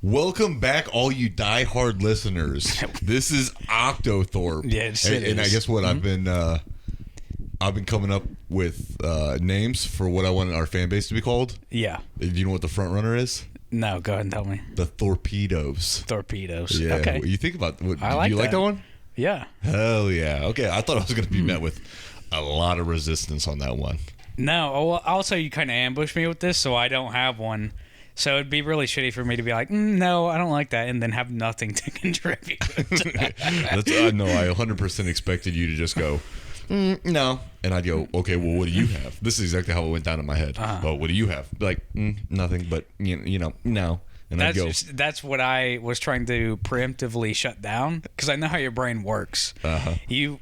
Welcome back, all you diehard listeners. This is Octothorpe. Yes, and I guess what I've been coming up with names for what I want our fan base to be called. Yeah. Do you know what the front runner is? No, go ahead and tell me. The Torpedoes. Torpedoes. Yeah. Okay. What you think about? Do like you like that one? Yeah. Hell yeah. Okay. I thought I was going to be met with a lot of resistance on that one. No. Well, also you kind of ambushed me with this, so I don't have one. So it'd be really shitty for me to be like, no, I don't like that, and then have nothing to contribute. No, I 100% expected you to just go, no. And I'd go, okay, well, what do you have? This is exactly how it went down in my head. Well, what do you have? Like, nothing, but, you know, no. And I'd go. That's what I was trying to preemptively shut down, because I know how your brain works. You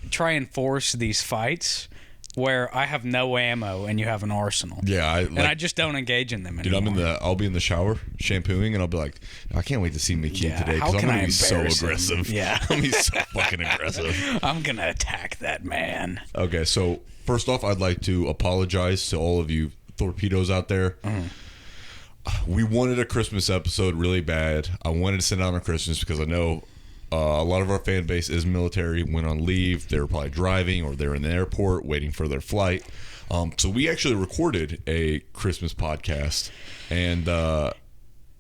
try and force these fights where I have no ammo and you have an arsenal. Yeah, I just don't engage in them anymore. Dude, I'll be in the shower shampooing, and I'll be like, I can't wait to see Mickey today, because I'm going to be so aggressive. Yeah. I'm going to be so fucking aggressive. I'm going to attack that man. Okay, so first off, I'd like to apologize to all of you torpedoes out there. We wanted a Christmas episode really bad. I wanted to send out on Christmas because I know a lot of our fan base is military, went on leave. They were probably driving or they're in the airport waiting for their flight. So we actually recorded a Christmas podcast. And,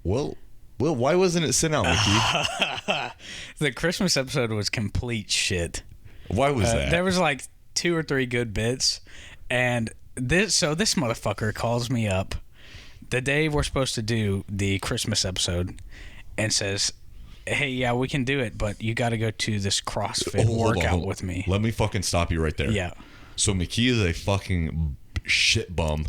well, why wasn't it sent out, Mickey? The Christmas episode was complete shit. Why was that? There was like 2 or 3 good bits. And this motherfucker calls me up the day we're supposed to do the Christmas episode and says, hey, yeah, we can do it, but you got to go to this CrossFit workout with me. Let me fucking stop you right there. Yeah. So McKee is a fucking shit bum,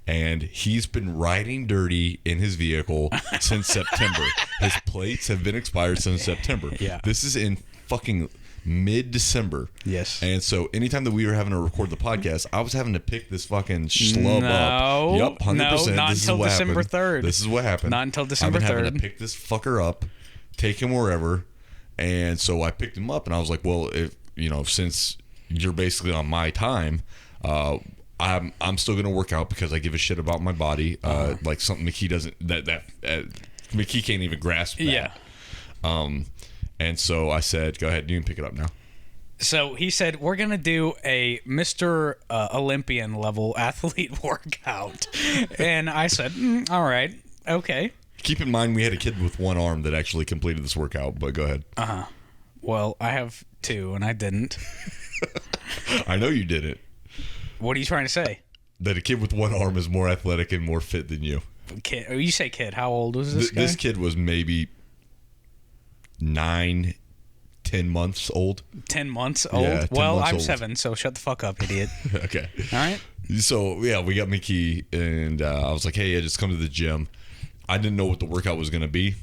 and he's been riding dirty in his vehicle since September. His plates have been expired since September. Yeah. This is in fucking mid-December. Yes. And so anytime that we were having to record the podcast, I was having to pick this fucking schlub up. Yep, 100%. No, not until December 3rd. This is what happened. Not until December 3rd. I've been having to pick this fucker up, take him wherever, and so I picked him up, and I was like, well, if since you're basically on my time, I'm still gonna work out because I give a shit about my body, like something McKee doesn't that McKee can't even grasp that. Yeah. And so I said, go ahead, you can pick it up now. So he said, we're going to do a Mr. Olympian level athlete workout. And I said, all right, okay. Keep in mind, we had a kid with one arm that actually completed this workout, but go ahead. Well, I have 2, and I didn't. I know you didn't. What are you trying to say? That a kid with one arm is more athletic and more fit than you. Kid? Oh, you say kid. How old was this guy? This kid was maybe 9, 10 months old. 10 months old? Yeah, 10 well, months I'm old. 7, so shut the fuck up, idiot. Okay. All right. So, yeah, we got McKee, and I was like, hey, yeah, just come to the gym. I didn't know what the workout was going to be.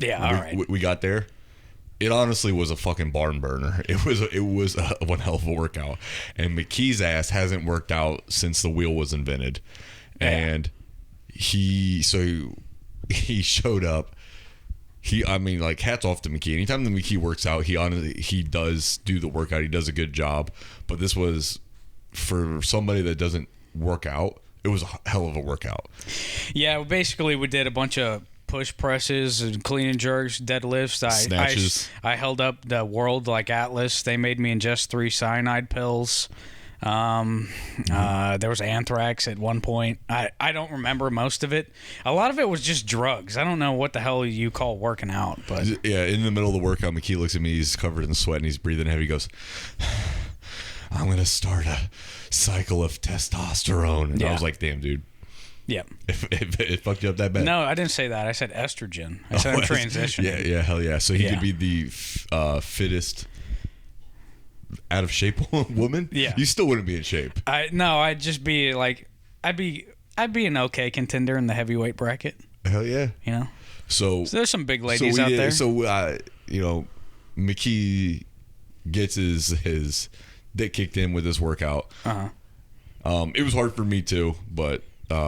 Yeah, all right. We got there. It honestly was a fucking barn burner. It was one hell of a workout. And McKee's ass hasn't worked out since the wheel was invented. Yeah. And he showed up. Hats off to McKee. Anytime that McKee works out, he does do the workout. He does a good job. But this was, for somebody that doesn't work out, it was a hell of a workout. Yeah, basically we did a bunch of push presses and clean and jerks, deadlifts. Snatches. I held up the World like Atlas. They made me ingest 3 cyanide pills. There was anthrax at one point. I don't remember most of it. A lot of it was just drugs. I don't know what the hell you call working out, but yeah, in the middle of the workout, McKee looks at me. He's covered in sweat and he's breathing heavy. He goes, I'm going to start a cycle of testosterone. And I was like, damn, dude. Yeah. If it fucked you up that bad. No, I didn't say that. I said estrogen. I said I'm transitioning. Yeah, hell yeah. So he could be the fittest out of shape woman? Yeah. You still wouldn't be in shape. I'd just be like, I'd be an okay contender in the heavyweight bracket. Hell yeah. You know? So there's some big ladies out there. So, McKee gets his dick kicked in with this workout. It was hard for me too, but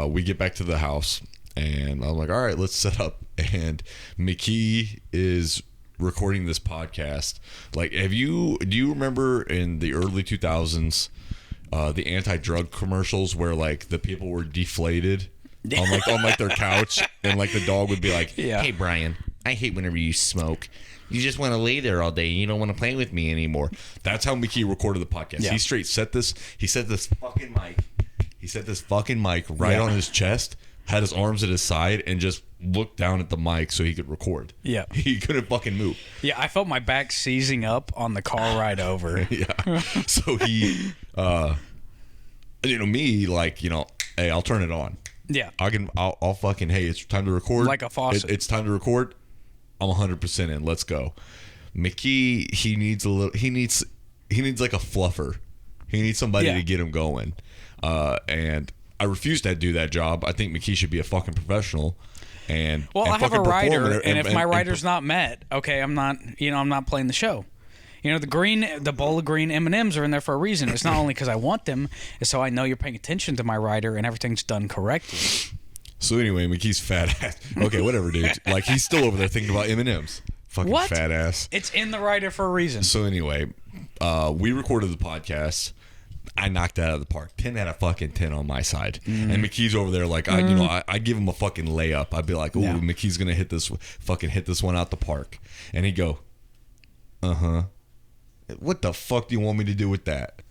we get back to the house and I'm like, all right, let's set up. And McKee is recording this podcast. Like, do you remember in the early 2000s the anti-drug commercials where like the people were deflated on like their couch, and like the dog would be like, Yeah. "Hey Brian, I hate whenever you smoke. You just want to lay there all day. You don't want to play with me anymore." That's how McKee recorded the podcast. Yeah. He straight set this. He set this fucking mic. He set this fucking mic right on his chest. Had his arms at his side and just looked down at the mic so he could record. Yeah. He couldn't fucking move. Yeah, I felt my back seizing up on the car ride over. Yeah. So he, me, like, hey, I'll turn it on. Yeah. I'll fucking, hey, it's time to record. Like a faucet. It's time to record. I'm 100% in. Let's go. McKee, he needs like a fluffer. He needs somebody to get him going. And I refuse to do that job. I think McKee should be a fucking professional. I have a rider, and if my rider's not met, okay, I'm not playing the show. The bowl of green M&Ms are in there for a reason. It's not only because I want them, it's so I know you're paying attention to my rider and everything's done correctly. So anyway, McKee's fat ass. Okay, whatever, dude. Like, he's still over there thinking about M&Ms. Fucking What? Fat ass. It's in the rider for a reason. So anyway, we recorded the podcast. I knocked that out of the park. 10 out of fucking 10 on my side. And McKee's over there like, I give him a fucking layup. I'd be like, "Ooh, McKee's gonna hit this one out the park," and he'd go, "Uh-huh. What the fuck do you want me to do with that?"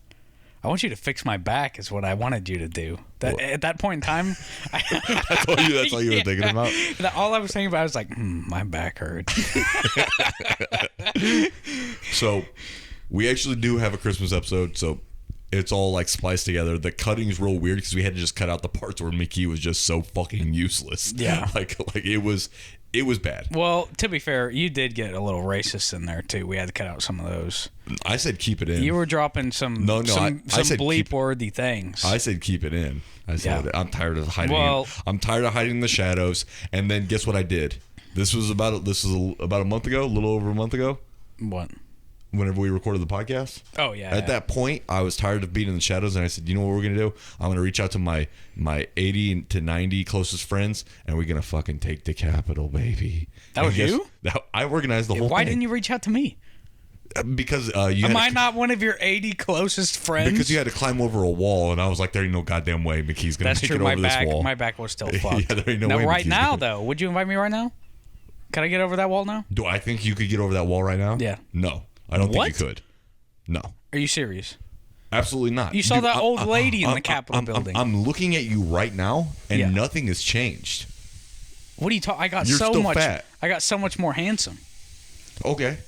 I want you to fix my back is what I wanted you to do. At that point in time, that's all you were thinking about? All I was thinking about was like, my back hurts. So we actually do have a Christmas episode, so it's all like spliced together. The cutting's real weird because we had to just cut out the parts where McKee was just so fucking useless. Yeah. Like it was bad. Well, to be fair, you did get a little racist in there too. We had to cut out some of those. I said keep it in. You were dropping some I said bleep-worthy things. I said keep it in. I said I'm tired of hiding. Well, I'm tired of hiding in the shadows. And then guess what I did? This was about a month ago, a little over a month ago. What? Whenever we recorded the podcast. Oh yeah. At that point, I was tired of being in the shadows, and I said, "You know what we're gonna do? I'm gonna reach out to my 80 to 90 closest friends, and we're gonna fucking take the Capitol, baby." That was you? I organized the whole thing. Why didn't you reach out to me? Because Am I not one of your 80 closest friends? Because you had to climb over a wall, and I was like, "There ain't no goddamn way McKee's gonna make it over this wall." My back was still fucked. Yeah, there ain't no way. Right now, though, would you invite me right now? Can I get over that wall now? Do I think you could get over that wall right now? Yeah. No, I don't think you could. No. Are you serious? Absolutely not. You saw that old lady in the Capitol building. I'm looking at you right now, and nothing has changed. What are you talking? You're still fat. I got so much more handsome. Okay.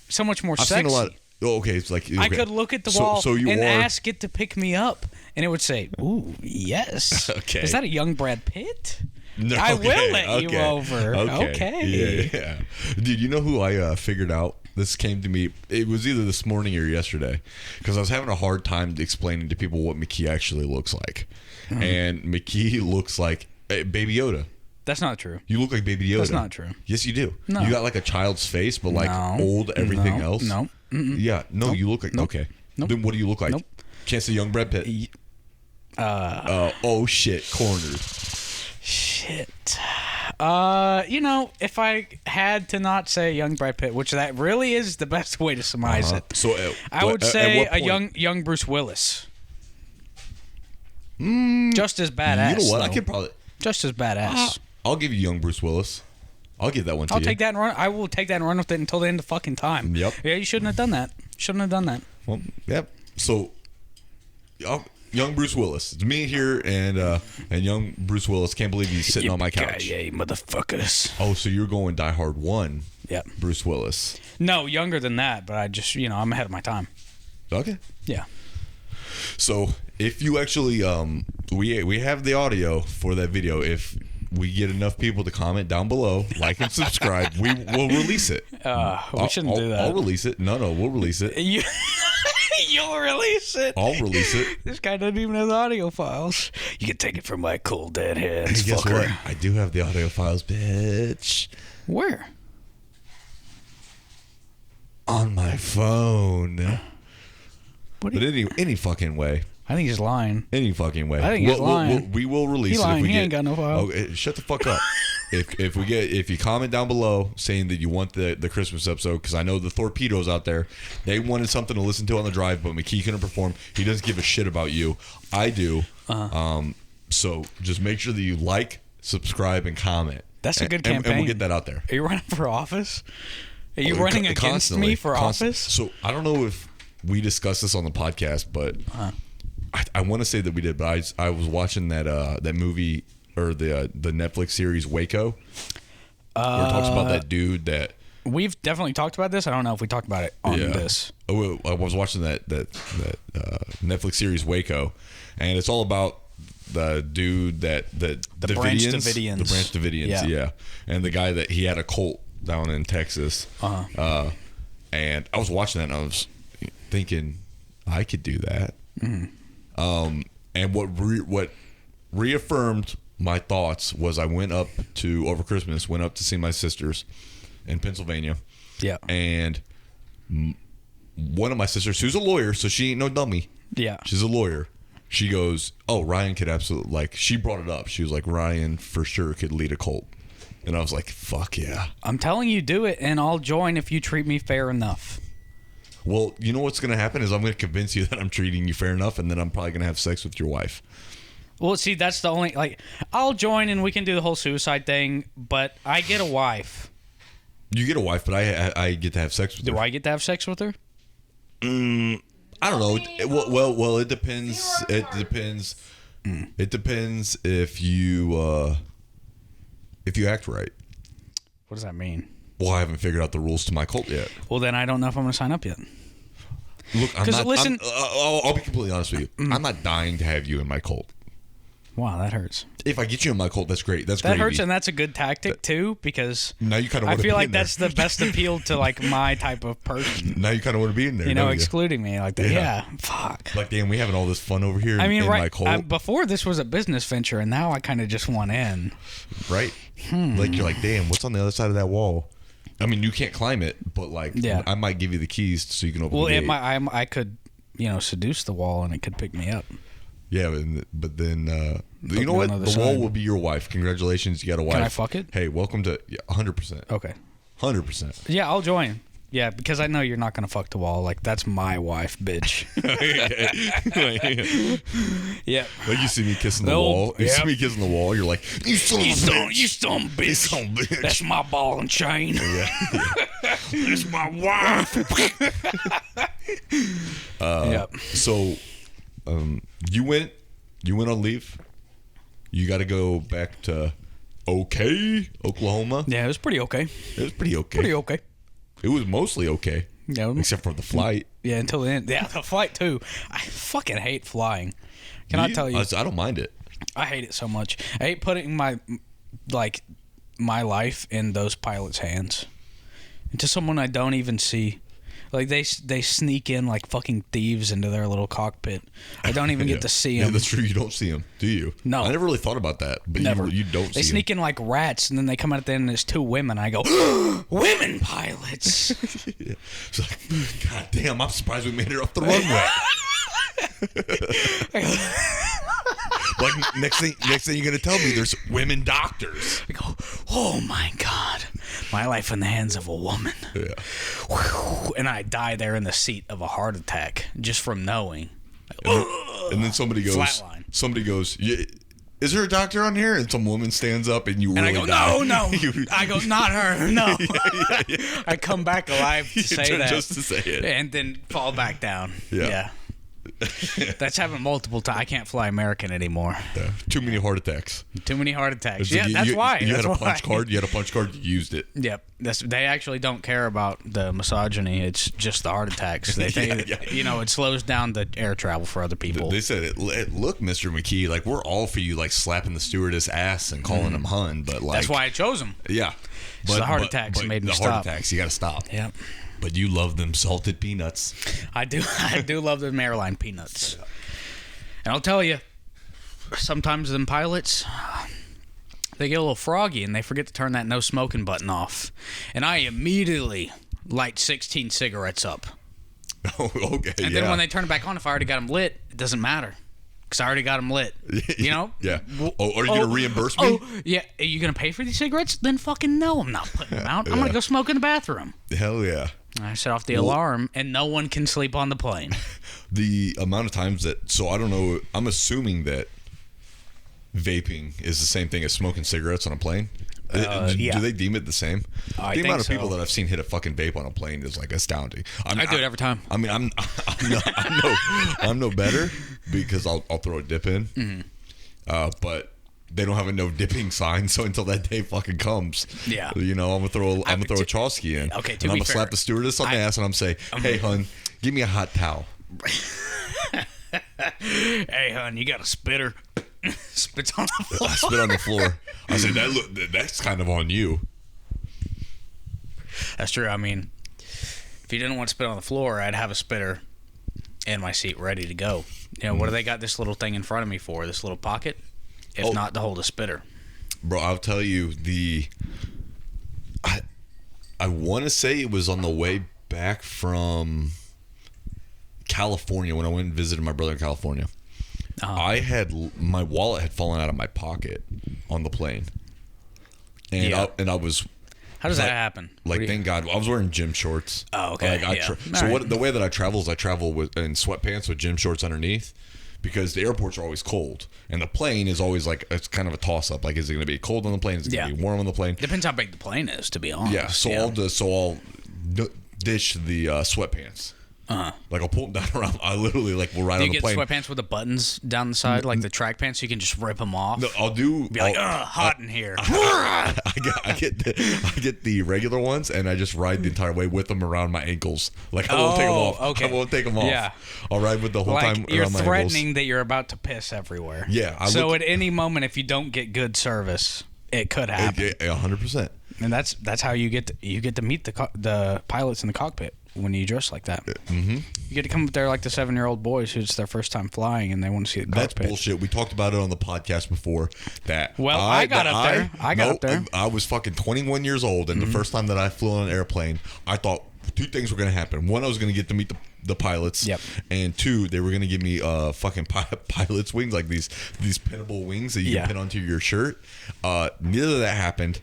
So much more sexy. I've seen a lot. Okay, it's like I could look at the wall and ask it to pick me up, and it would say, "Ooh, yes." Okay. Is that a young Brad Pitt? No, I will let you over. Okay. Yeah. Dude, you know who I figured out? This came to me. It was either this morning or yesterday, because I was having a hard time explaining to people what McKee actually looks like. And McKee looks like Baby Yoda. That's not true. You look like Baby Yoda. That's not true. Yes, you do. No. You got like a child's face, but like old everything else. No. Yeah. No, you look like... Okay. Then what do you look like? Can't say young Brad Pitt. Oh, shit. Cornered. Shit. If I had to not say young Brad Pitt, which that really is the best way to surmise it. So I would say a young Bruce Willis. Just as badass. You know what? Though. I could probably... Just as badass. I'll give you young Bruce Willis. I'll give that one to you. I'll take that and run. I will take that and run with it until the end of fucking time. Yep. Yeah, you shouldn't have done that. Shouldn't have done that. Well, yep. So, young Bruce Willis. It's me here and young Bruce Willis. Can't believe he's sitting on my couch. Yeah, motherfuckers. Oh, so you're going Die Hard 1. Yep. Bruce Willis. No, younger than that, but I just, I'm ahead of my time. Okay. Yeah. So, if you actually, we have the audio for that video. If we get enough people to comment down below, like and subscribe, we will release it. We shouldn't do that. I'll release it. No, we'll release it. You'll release it. I'll release it. This guy doesn't even have the audio files. You can take it from my cool dead hands, Guess fucker. what? I do have the audio files, bitch. Where? On my phone. But any fucking way. I think he's lying. Any fucking way. I think he's lying. We will release it. Lying. If we he ain't got no file. Oh, shut the fuck up. if you comment down below saying that you want the Christmas episode, because I know the torpedoes out there, they wanted something to listen to on the drive, but McKee couldn't perform. He doesn't give a shit about you. I do. So just make sure that you like, subscribe, and comment. That's a good campaign. And we'll get that out there. Are you running for office? Are you running against me for office? So I don't know if we discussed this on the podcast, but I want to say that we did. But I was watching that movie or the Netflix series Waco, where it talks about that dude that. We've definitely talked about this. I don't know if we talked about it on this. I was watching that Netflix series Waco, and it's all about the dude the Branch Davidians. The Branch Davidians, yeah. And the guy that he had a cult down in Texas. And I was watching that and I was thinking I could do that. And what reaffirmed my thoughts was I went up over Christmas to see my sisters in Pennsylvania. Yeah. And one of my sisters, who's a lawyer, so she ain't no dummy. Yeah. She's a lawyer. She goes, "Oh, Ryan could absolutely," like, she brought it up. She was like, "Ryan for sure could lead a cult." And I was like, "Fuck yeah." I'm telling you, do it, and I'll join if you treat me fair enough. Well, you know what's going to happen is I'm going to convince you that I'm treating you fair enough, and then I'm probably going to have sex with your wife. Well, see, that's the only, like, I'll join and we can do the whole suicide thing, but I get a wife. You get a wife, but I get to have sex with her. Do I get to have sex with her? I don't know. Well, it depends. It depends. It depends if you act right. What does that mean? Well, I haven't figured out the rules to my cult yet. Well, then I don't know if I'm going to sign up yet. Look, listen, I'll be completely honest with you. I'm not dying to have you in my cult. Wow, that hurts. If I get you in my cult, that's great. That hurts, and that's a good tactic too, because now you kind of. I feel like that's the best appeal to like my type of person. Now you kind of want to be in there, you know, excluding me like that. Yeah, fuck. Like, damn, we having all this fun over here. I mean, in my cult. Before this was a business venture, and now I kind of just want in. Right. Like, you're like, damn, what's on the other side of that wall? I mean, you can't climb it, but like, I might give you the keys so you can open. Well, the gate. I could, seduce the wall, and it could pick me up. Yeah, but then you know what? The wall will be your wife. Congratulations, you got a wife. Can I fuck it? Hey, welcome to 100%. Okay. 100%. Yeah, I'll join. Yeah, because I know you're not gonna fuck the wall. Like, that's my wife, bitch. Yeah. Like, you see me kissing the wall. You see me kissing the wall. You're like, you son of a bitch. That's my ball and chain. Yeah. That's my wife. Yep. So, you went on leave. You got to go back to Oklahoma. Yeah, it was pretty okay. It was pretty okay. Pretty okay. It was mostly okay. Yeah, except for the flight. Yeah, until the end. Yeah, the flight too. I fucking hate flying. Can I tell you? I don't mind it. I hate it so much. I hate putting my life in those pilots' hands. Into someone I don't even see. Like, they sneak in like fucking thieves into their little cockpit. I don't even get to see them. Yeah, that's true. You don't see them, do you? No. I never really thought about that, but never. You don't see them. They sneak in like rats, and then they come out at the end, and there's two women. I go, women pilots. Yeah. It's like, God damn, I'm surprised we made it off the runway. Like, next thing you're gonna tell me, there's women doctors. I go, oh my God, my life in the hands of a woman. Yeah. And I die there in the seat of a heart attack just from knowing. And then somebody goes, flatline. Is there a doctor on here? And some woman stands up, and you. And really I go, no. I go, not her, no. Yeah. I come back alive to say that, just to say it, and then fall back down. Yeah. That's happened multiple times. I can't fly American anymore. Yeah. Too many heart attacks. Yeah, that's why. You had a punch card. You used it. Yep. They actually don't care about the misogyny. It's just the heart attacks. They think it slows down the air travel for other people. They said, "Look, Mr. McKee, like, we're all for you, like slapping the stewardess ass and calling him hun, but like that's why I chose him. Yeah, but the heart attacks made me stop. The heart attacks, you got to stop. Yeah. But you love them salted peanuts. I do love them airline peanuts. And I'll tell you, sometimes them pilots, they get a little froggy and they forget to turn that no smoking button off. And I immediately light 16 cigarettes up. Oh, okay. And then when they turn it back on, if I already got them lit, it doesn't matter. Because I already got them lit. You know? Yeah. Oh, are you going to reimburse me? Oh, yeah. Are you going to pay for these cigarettes? Then fucking no, I'm not putting them out. I'm going to go smoke in the bathroom. Hell yeah. I set off the alarm, and no one can sleep on the plane. The amount of times so I don't know, I'm assuming that vaping is the same thing as smoking cigarettes on a plane? Yeah. Do they deem it the same? I The think amount of so. people that I've seen hit a fucking vape on a plane is like astounding. I do it every time. I mean, I'm no better because I'll throw a dip in. Mm-hmm. But they don't have a no dipping sign, so until that day fucking comes, Yeah. I'm gonna throw a Chawsky in. Okay, to and I'm be gonna fair, slap the stewardess on the ass and I'm say, hey hun, give me a hot towel. Hey, hon, you got a spitter? Spits on the floor. I spit on the floor. I said that's kind of on you. That's true. I mean, if you didn't want to spit on the floor, I'd have a spitter in my seat ready to go. You know, what do they got this little thing in front of me for? This little pocket? If not to hold a spitter. Bro, I'll tell you I want to say it was on the way back from California when I went and visited my brother in California. My wallet had fallen out of my pocket on the plane, and I was. How does that happen? Like, thank God, I was wearing gym shorts. Oh, okay. The way that I travel is I travel in sweatpants with gym shorts underneath, because the airports are always cold, and the plane is always like, it's kind of a toss up. Like, is it going to be cold on the plane? Is it going to be warm on the plane? Depends how big the plane is, to be honest. Yeah. I'll dish the sweatpants. Like, I'll pull them down around. I literally will ride on the plane. Do you get sweatpants with the buttons down the side, like the track pants, so you can just rip them off? No, I'll do. Be like, hot in here. I get the regular ones, and I just ride the entire way with them around my ankles. Like, I won't take them off. Okay. I won't take them off. Yeah. I'll ride with the whole time You're around my threatening ankles. that you're about to piss everywhere. Yeah. At any moment, if you don't get good service, it could happen. 100%. And that's how you get to meet the pilots in the cockpit when you dress like that. Mm-hmm. You get to come up there like the 7-year-old boys who it's their first time flying and they want to see the cockpit. That's bullshit. We talked about it on the podcast before. I got up there. I was fucking 21 years old, and the first time that I flew on an airplane, I thought two things were going to happen. One, I was going to get to meet the pilots. Yep. And two, they were going to give me fucking pilot's wings, like these pinnable wings that you can pin onto your shirt. Neither of that happened.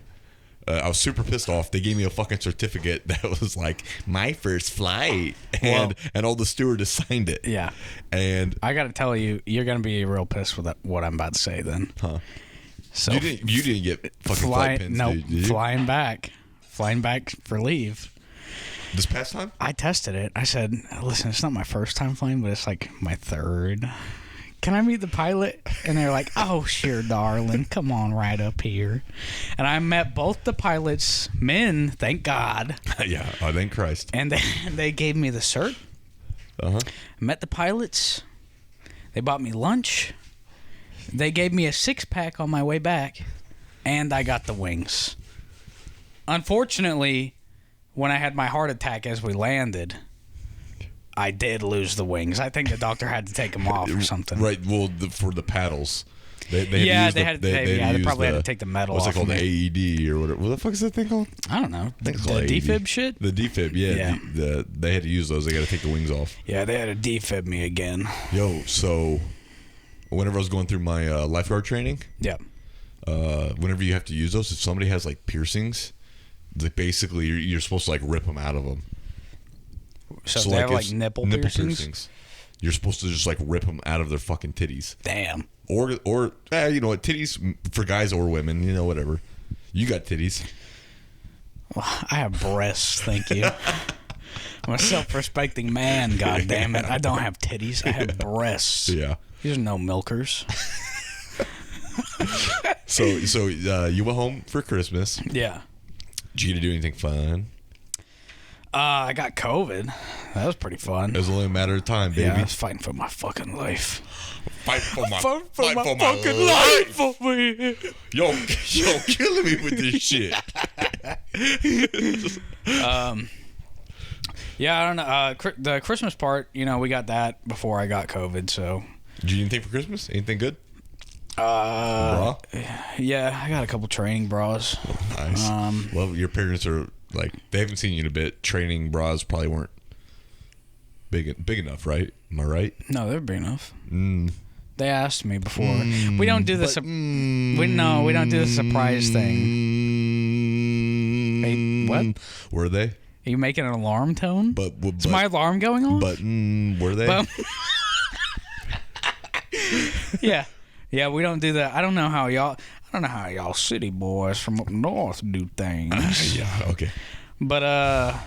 I was super pissed off. They gave me a fucking certificate that was like my first flight, and all the stewardess signed it. Yeah. And I got to tell you, you're going to be real pissed with what I'm about to say then. Huh. So you didn't get fucking flight pins, no, did you? flying back for leave. This past time? I tested it. I said, listen, it's not my first time flying, but it's like my third. Can I meet the pilot? And they're like, oh, sure, darling. Come on right up here. And I met both the pilots, men, thank God. Yeah, oh, thank Christ. And they gave me the cert. Uh-huh. Met the pilots. They bought me lunch. They gave me a 6-pack on my way back. And I got the wings. Unfortunately, when I had my heart attack as we landed, I did lose the wings. I think the doctor had to take them off or something. Right. Well, for the paddles, they probably had to take the metal off. What's it called? The AED or whatever. What the fuck is that thing called? I don't know. I think it's The called AED. defib shit? The defib, yeah. They had to use those. They got to take the wings off. Yeah, they had to defib me again. Yo, so whenever I was going through my lifeguard training, whenever you have to use those, if somebody has like piercings, like basically you're supposed to like rip them out of them. So they're like nipple piercings? You're supposed to just like rip them out of their fucking titties. Damn. Or you know what, titties for guys or women, you know, whatever. You got titties. Well, I have breasts, thank you. I'm a self-respecting man, god damn it. I don't have titties, I have breasts. Yeah. These are no milkers. So you went home for Christmas. Yeah. Did you get to do anything fun? I got COVID. That was pretty fun. It was only a matter of time, baby. Yeah, I was fighting for my fucking life. Fight for my fucking life for me. Yo, killing me with this shit. Yeah, I don't know. The Christmas part, you know, we got that before I got COVID, so. Did you do anything for Christmas? Anything good? Bra? Yeah, I got a couple training bras. Nice. Well, your parents are like, they haven't seen you in a bit. Training bras probably weren't big enough, right? Am I right? No, they're big enough. They asked me before. We don't do this. We don't do the surprise thing. Hey, what? Were they? Are you making an alarm tone? Is my alarm going off? But were they? Yeah. Yeah, we don't do that. I don't know how y'all city boys from up north do things. Yeah, okay. But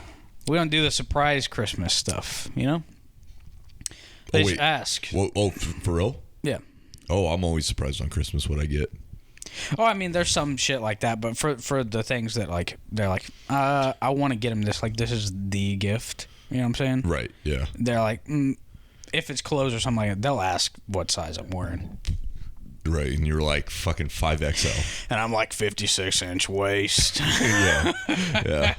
we don't do the surprise Christmas stuff, you know? They just ask. Well, for real? Yeah. Oh, I'm always surprised on Christmas what I get. Oh, I mean, there's some shit like that, but for the things that, like, they're like, I want to get him this, like, this is the gift. You know what I'm saying? Right, yeah. They're like, if it's clothes or something like that, they'll ask what size I'm wearing. Right, and you're like fucking 5XL. And I'm like 56-inch waist. Yeah. Yeah.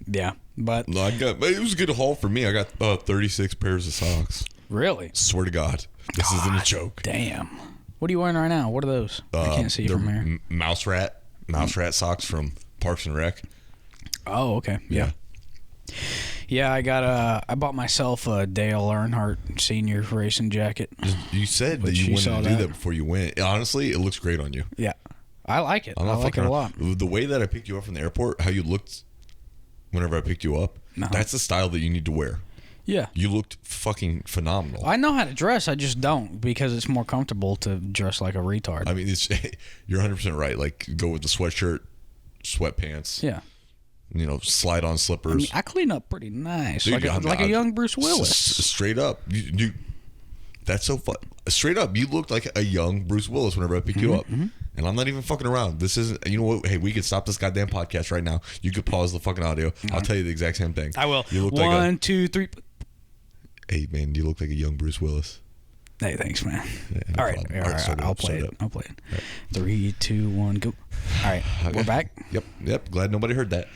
Yeah, but... No, it was a good haul for me. I got 36 pairs of socks. Really? Swear to God. This isn't a joke. Damn. What are you wearing right now? What are those? I can't see from here. Mouse rat socks from Parks and Rec. Oh, okay. Yeah. Yeah, I bought myself a Dale Earnhardt senior racing jacket. You said that you wanted to do that before you went. Honestly, it looks great on you. Yeah. I like it. I like it a lot. The way that I picked you up from the airport, how you looked whenever I picked you up, that's the style that you need to wear. Yeah. You looked fucking phenomenal. I know how to dress. I just don't because it's more comfortable to dress like a retard. I mean, you're 100% right. Like, go with the sweatshirt, sweatpants. Yeah. You know, slide on slippers. I mean, I clean up pretty nice. Dude, like a young Bruce Willis. Straight up. That's so fun. Straight up, you looked like a young Bruce Willis whenever I picked you up. Mm-hmm. And I'm not even fucking around. This isn't, you know what? Hey, we could stop this goddamn podcast right now. You could pause the fucking audio. I'll tell you the exact same thing. I will. You look 1, 2, 3. Hey, man, you look like a young Bruce Willis. Hey, thanks, man. Yeah, all right. I'll play it. I'll play it. Right. 3, 2, 1, go. All right. Okay. We're back. Yep. Glad nobody heard that.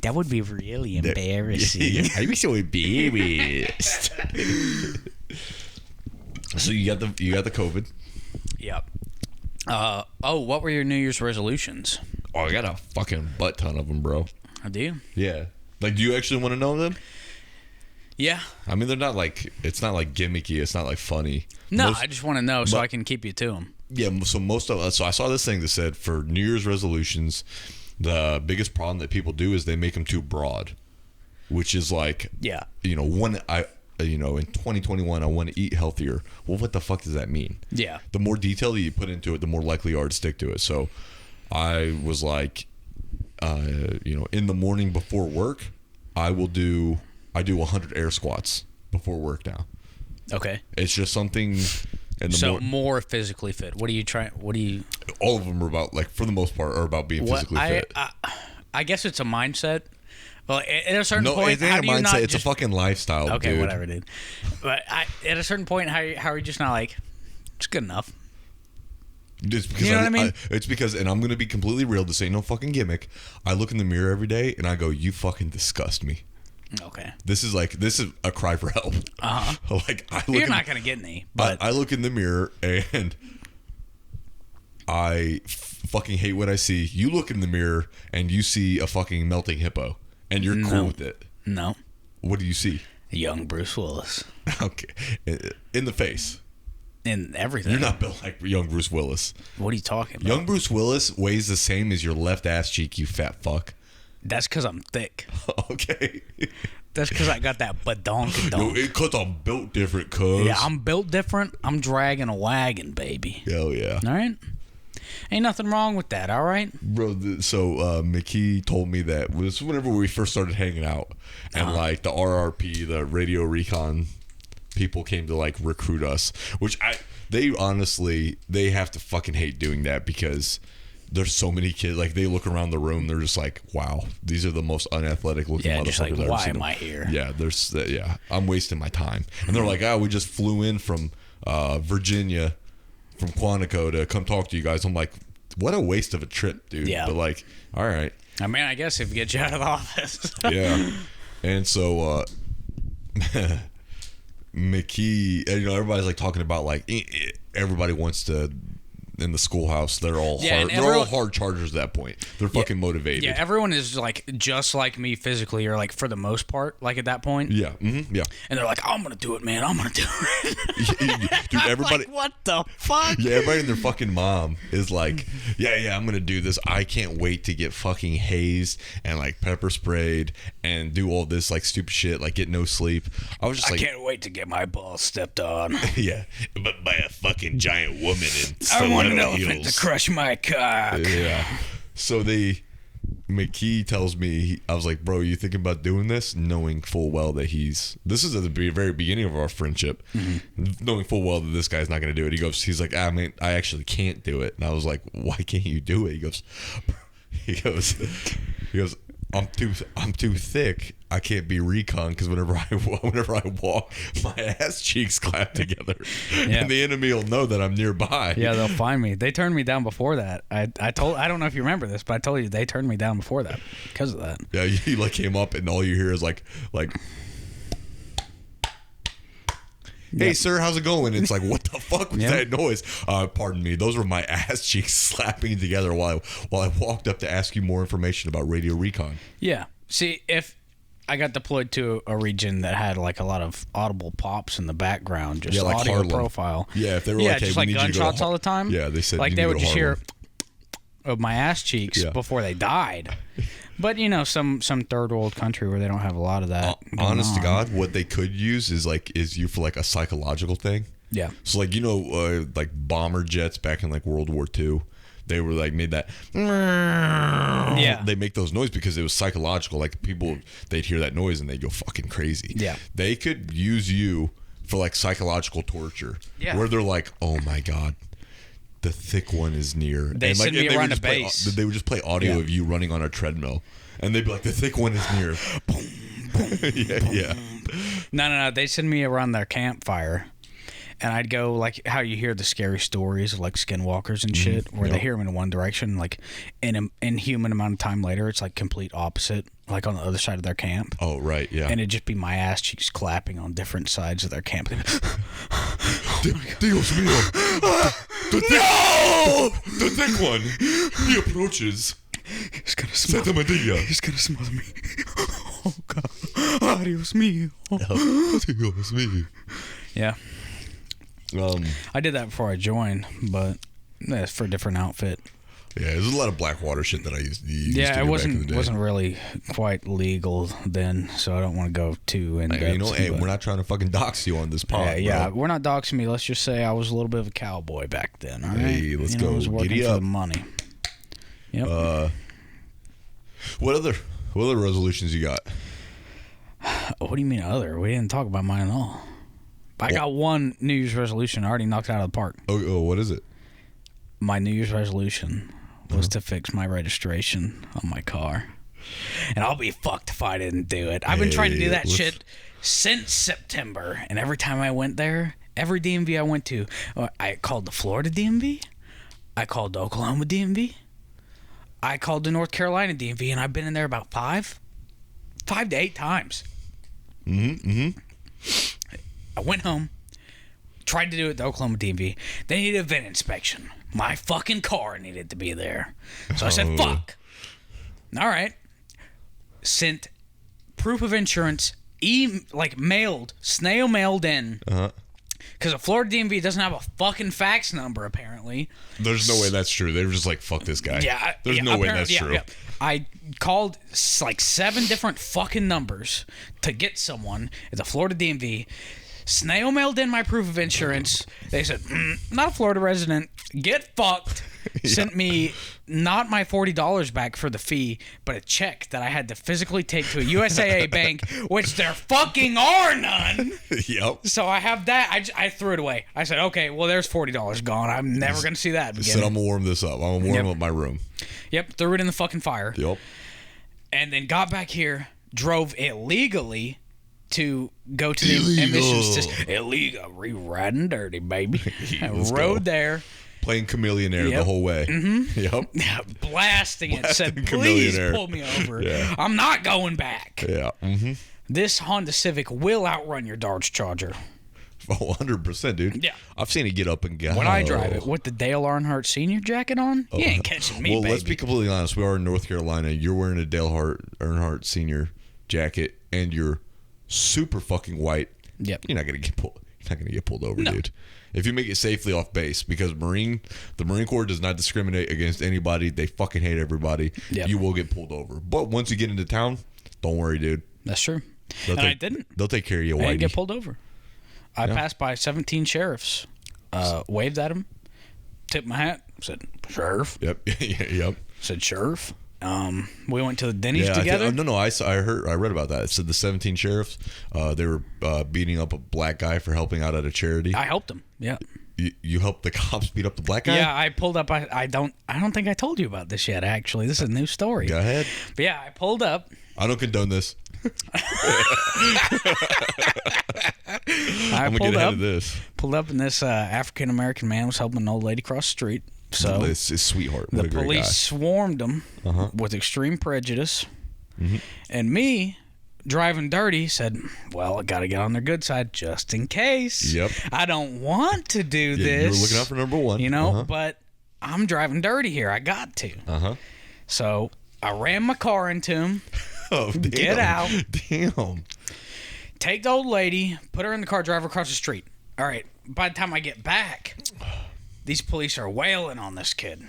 That would be really embarrassing. I'd be so embarrassed. So you got the COVID. Yep. What were your New Year's resolutions? Oh, I got a fucking butt ton of them, bro. Oh, do you? Yeah. Like, do you actually want to know them? Yeah. I mean, they're not like, it's not like gimmicky. It's not like funny. No, I just want to know so I can keep you to them. Yeah. So I saw this thing that said for New Year's resolutions, the biggest problem that people do is they make them too broad, which is like, yeah, you know, in 2021, I want to eat healthier. Well, what the fuck does that mean? Yeah. The more detail that you put into it, the more likely you are to stick to it. So I was like, in the morning before work, I do 100 air squats before work now. Okay. It's just something. More physically fit. What do you? All of them are about, like, for the most part, are about being physically fit. I guess it's a mindset. Well, at a certain point, it ain't a mindset. It's a fucking lifestyle. Okay, dude. Whatever, dude. But at a certain point, how are you just not like, it's good enough? It's because you know what I mean? It's because, and I'm going to be completely real. This ain't no fucking gimmick. I look in the mirror every day and I go, you fucking disgust me. Okay. This is a cry for help. Uh-huh. You're not going to get any. But I look in the mirror and I fucking hate what I see. You look in the mirror and you see a fucking melting hippo and you're cool with it. No. What do you see? Young Bruce Willis. Okay. In the face. In everything. You're not built like young Bruce Willis. What are you talking about? Young Bruce Willis weighs the same as your left ass cheek, you fat fuck. That's because I'm thick. Okay. That's because I got that badonkadonk. No, because I'm built different, cuz. Yeah, I'm built different. I'm dragging a wagon, baby. Hell yeah. All right? Ain't nothing wrong with that, all right? Bro, so McKee told me that was whenever we first started hanging out. And, like, the RRP, the Radio Recon people came to, like, recruit us. Which they have to fucking hate doing that because there's so many kids. Like, they look around the room, they're just like, wow, these are the most unathletic looking motherfuckers just like, I've ever why seen. am I here? Yeah, I'm wasting my time. And they're like, we just flew in from Virginia, from Quantico to come talk to you guys. I'm like, what a waste of a trip, dude. Yeah. But, like, all right. I mean, I guess if you get you out of the office. Yeah. And so McKee, everybody's like talking about, like, everybody wants to in the schoolhouse. They're all hard. They're all hard chargers at that point. They're fucking motivated. Yeah, everyone is like just like me physically, or like for the most part, like at that point. Yeah, yeah. And they're like, "I'm gonna do it, man. I'm gonna do it." Dude, everybody. Like, what the fuck? Yeah, everybody and their fucking mom is like, yeah, I'm gonna do this. I can't wait to get fucking hazed and like pepper sprayed and do all this like stupid shit, like get no sleep. I was just like, I can't wait to get my balls stepped on. Yeah, but by a fucking giant woman in I want an stiletto elephant heels. to crush my cock. Yeah. So McKee tells me, I was like, bro, you thinking about doing this? Knowing full well that this is at the very beginning of our friendship, knowing full well that this guy's not going to do it. He's like, I mean, I actually can't do it. And I was like, why can't you do it? He goes, I'm too thick. I can't be recon because whenever I walk, my ass cheeks clap together, and the enemy will know that I'm nearby. Yeah, they'll find me. They turned me down before that. I don't know if you remember this, but I told you they turned me down before that because of that. Yeah, you like came up and all you hear is like. Hey, sir, how's it going? It's like, what the fuck was that noise? Pardon me. Those were my ass cheeks slapping together while I walked up to ask you more information about radio recon. Yeah. See, if I got deployed to a region that had like a lot of audible pops in the background, just like audio Harlem. profile. Yeah, if they were like, hey, just we like need you to go to gunshots all the time. Yeah, they said like you they need to would go to just hear Harlem. of my ass cheeks before they died. But some third world country where they don't have a lot of that. Honest to God, what they could use is you for like a psychological thing. Yeah. So like like bomber jets back in like World War II, they were like made that. Yeah. They make those noises because it was psychological. Like people, they'd hear that noise and they'd go fucking crazy. Yeah. They could use you for like psychological torture. Yeah. Where they're like, oh my God, the thick one is near. They send me around a base. They would just play audio of you running on a treadmill, and they'd be like, "The thick one is near." Boom, boom, yeah. No. They send me around their campfire, and I'd go like how you hear the scary stories of like skinwalkers and shit, where they hear them in one direction, like in an inhuman amount of time later, it's like complete opposite, like on the other side of their camp. Oh right, yeah. And it'd just be my ass cheeks clapping on different sides of their camp. Dios mío! The thick one. He approaches. He's gonna smother me. He's gonna smother me. Oh God! Adios mío. Dios mío. Yeah. I did that before I joined, but that's for a different outfit. Yeah, there's a lot of Blackwater shit that I used to do it back in the wasn't day. really quite legal then, so I don't want to go too in depth. Hey, we're not trying to fucking dox you on this pod. Yeah, bro. we're not doxing me. Let's just say I was a little bit of a cowboy back then. All right, Hey, let's go. I was working Giddy for up. the money. Yep. What other resolutions you got? What do you mean other? We didn't talk about mine at all. I got one New Year's resolution. I already knocked it out of the park. Oh, what is it? My New Year's resolution was to fix my registration on my car. And I'll be fucked if I didn't do it. I've been trying to do that shit since September. And every time I went there, every DMV I went to, I called the Florida DMV. I called the Oklahoma DMV. I called the North Carolina DMV. And I've been in there about 5 to 8 times. I went home, tried to do it at the Oklahoma DMV. They needed a VIN inspection. My fucking car needed to be there. So I said, fuck. All right. Sent proof of insurance, mailed, snail mailed in. Because a Florida DMV doesn't have a fucking fax number, apparently. There's no way that's true. They were just like, fuck this guy. Yeah. There's no way that's true. Yeah. I called like 7 different fucking numbers to get someone at the Florida DMV. Snail mailed in my proof of insurance. They said, not a Florida resident. Get fucked. Sent me not my $40 back for the fee, but a check that I had to physically take to a USAA bank, which there fucking are none. Yep. So I have that. I threw it away. I said, okay, well, there's $40 gone. I'm never going to see that again. Said I'm going to warm this up. I'm going to warm up my room. Yep. Threw it in the fucking fire. Yep. And then got back here, drove illegally to go to the emissions system. Illegal. Riding dirty, baby. Rode there. Playing Chameleonaire the whole way. Yep. Blasting it. Said, please pull me over. Yeah. I'm not going back. Yeah. This Honda Civic will outrun your Dodge Charger. Oh, 100%, dude. Yeah. I've seen it get up and go. When I drive it with the Dale Earnhardt Senior jacket on, you ain't catching me, well, baby. let's be completely honest. We are in North Carolina. You're wearing a Dale Earnhardt Senior jacket, and you're super fucking white. Yep. You're not gonna get pulled. You're not gonna get pulled over, dude. If you make it safely off base, because the Marine Corps does not discriminate against anybody. They fucking hate everybody. Yep. You will get pulled over. But once you get into town, don't worry, dude. That's true. I didn't. They'll take care of you, I didn't whitey. get pulled over. I passed by 17 sheriffs, waved at them, tipped my hat, said, Sheriff. Yep. Yep. Said, Sheriff. We went to the Denny's together. I read about that. It said the 17 sheriffs, they were beating up a black guy for helping out at a charity. I helped him. Yeah. You helped the cops beat up the black guy? Yeah, I pulled up. I don't think I told you about this yet. Actually, this is a new story. Go ahead. But yeah, I pulled up. I don't condone this. I'm gonna get ahead of this. Pulled up, and this African American man was helping an old lady cross the street. So It's his sweetheart. What the a great police guy. swarmed him with extreme prejudice, and me, driving dirty, said, "Well, I got to get on their good side just in case. Yep. I don't want to do this. You were looking out for number one. You know, but I'm driving dirty here. I got to. So I ran my car into him. Oh, damn. Get out. Damn. Take the old lady, put her in the car, drive her across the street. All right. By the time I get back, these police are wailing on this kid.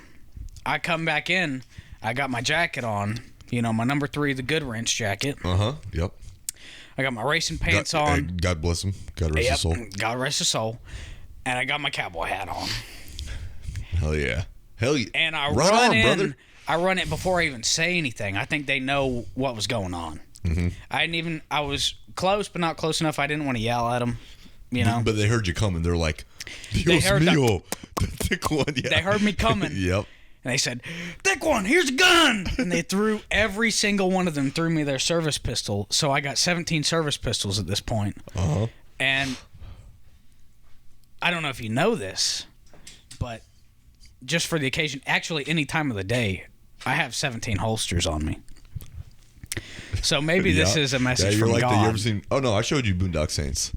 I come back in. I got my jacket on. You know, my number 3, the Good Wrench jacket. Yep. I got my racing pants on. God bless him. God rest his soul. God rest his soul. And I got my cowboy hat on. Hell yeah. Hell yeah. And I Right run on, in. brother. I run it before I even say anything. I think they know what was going on. I was close, but not close enough. I didn't want to yell at them, you know. But they heard you coming. They're like, They heard mío. The thick one. Yeah. They heard me coming. Yep. And they said, "Thick one, here's a gun." And they threw, every single one of them threw me their service pistol. So I got 17 service pistols at this point. And I don't know if you know this, but just for the occasion, actually any time of the day, I have 17 holsters on me. So maybe this is a message from God. You ever seen? Oh no, I showed you Boondock Saints.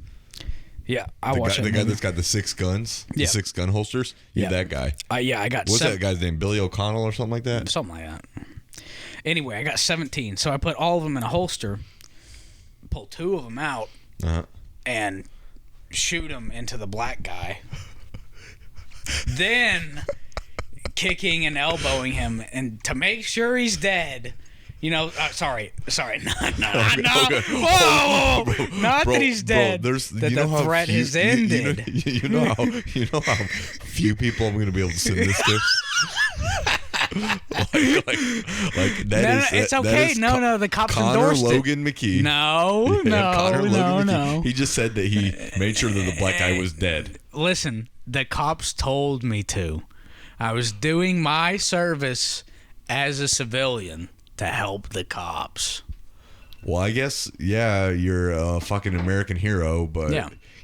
Yeah, I watched the guy that's got the 6 guns, the 6 gun holsters. Yeah, that guy. I got. What's that guy's name? Billy O'Connell or something like that. Something like that. Anyway, I got 17, so I put all of them in a holster, pull 2 of them out, and shoot them into the black guy. Then kicking and elbowing him, and to make sure he's dead. You know, sorry. No. Whoa! Not that he's dead. That the threat has ended. You know how few people I'm going to be able to send this to. It's okay. No, the cops Connor endorsed Logan McKee. No. McKee. He just said that he made sure that the black guy was dead. Listen, the cops told me to. I was doing my service as a civilian to help the cops. Well, I guess, you're a fucking American hero, but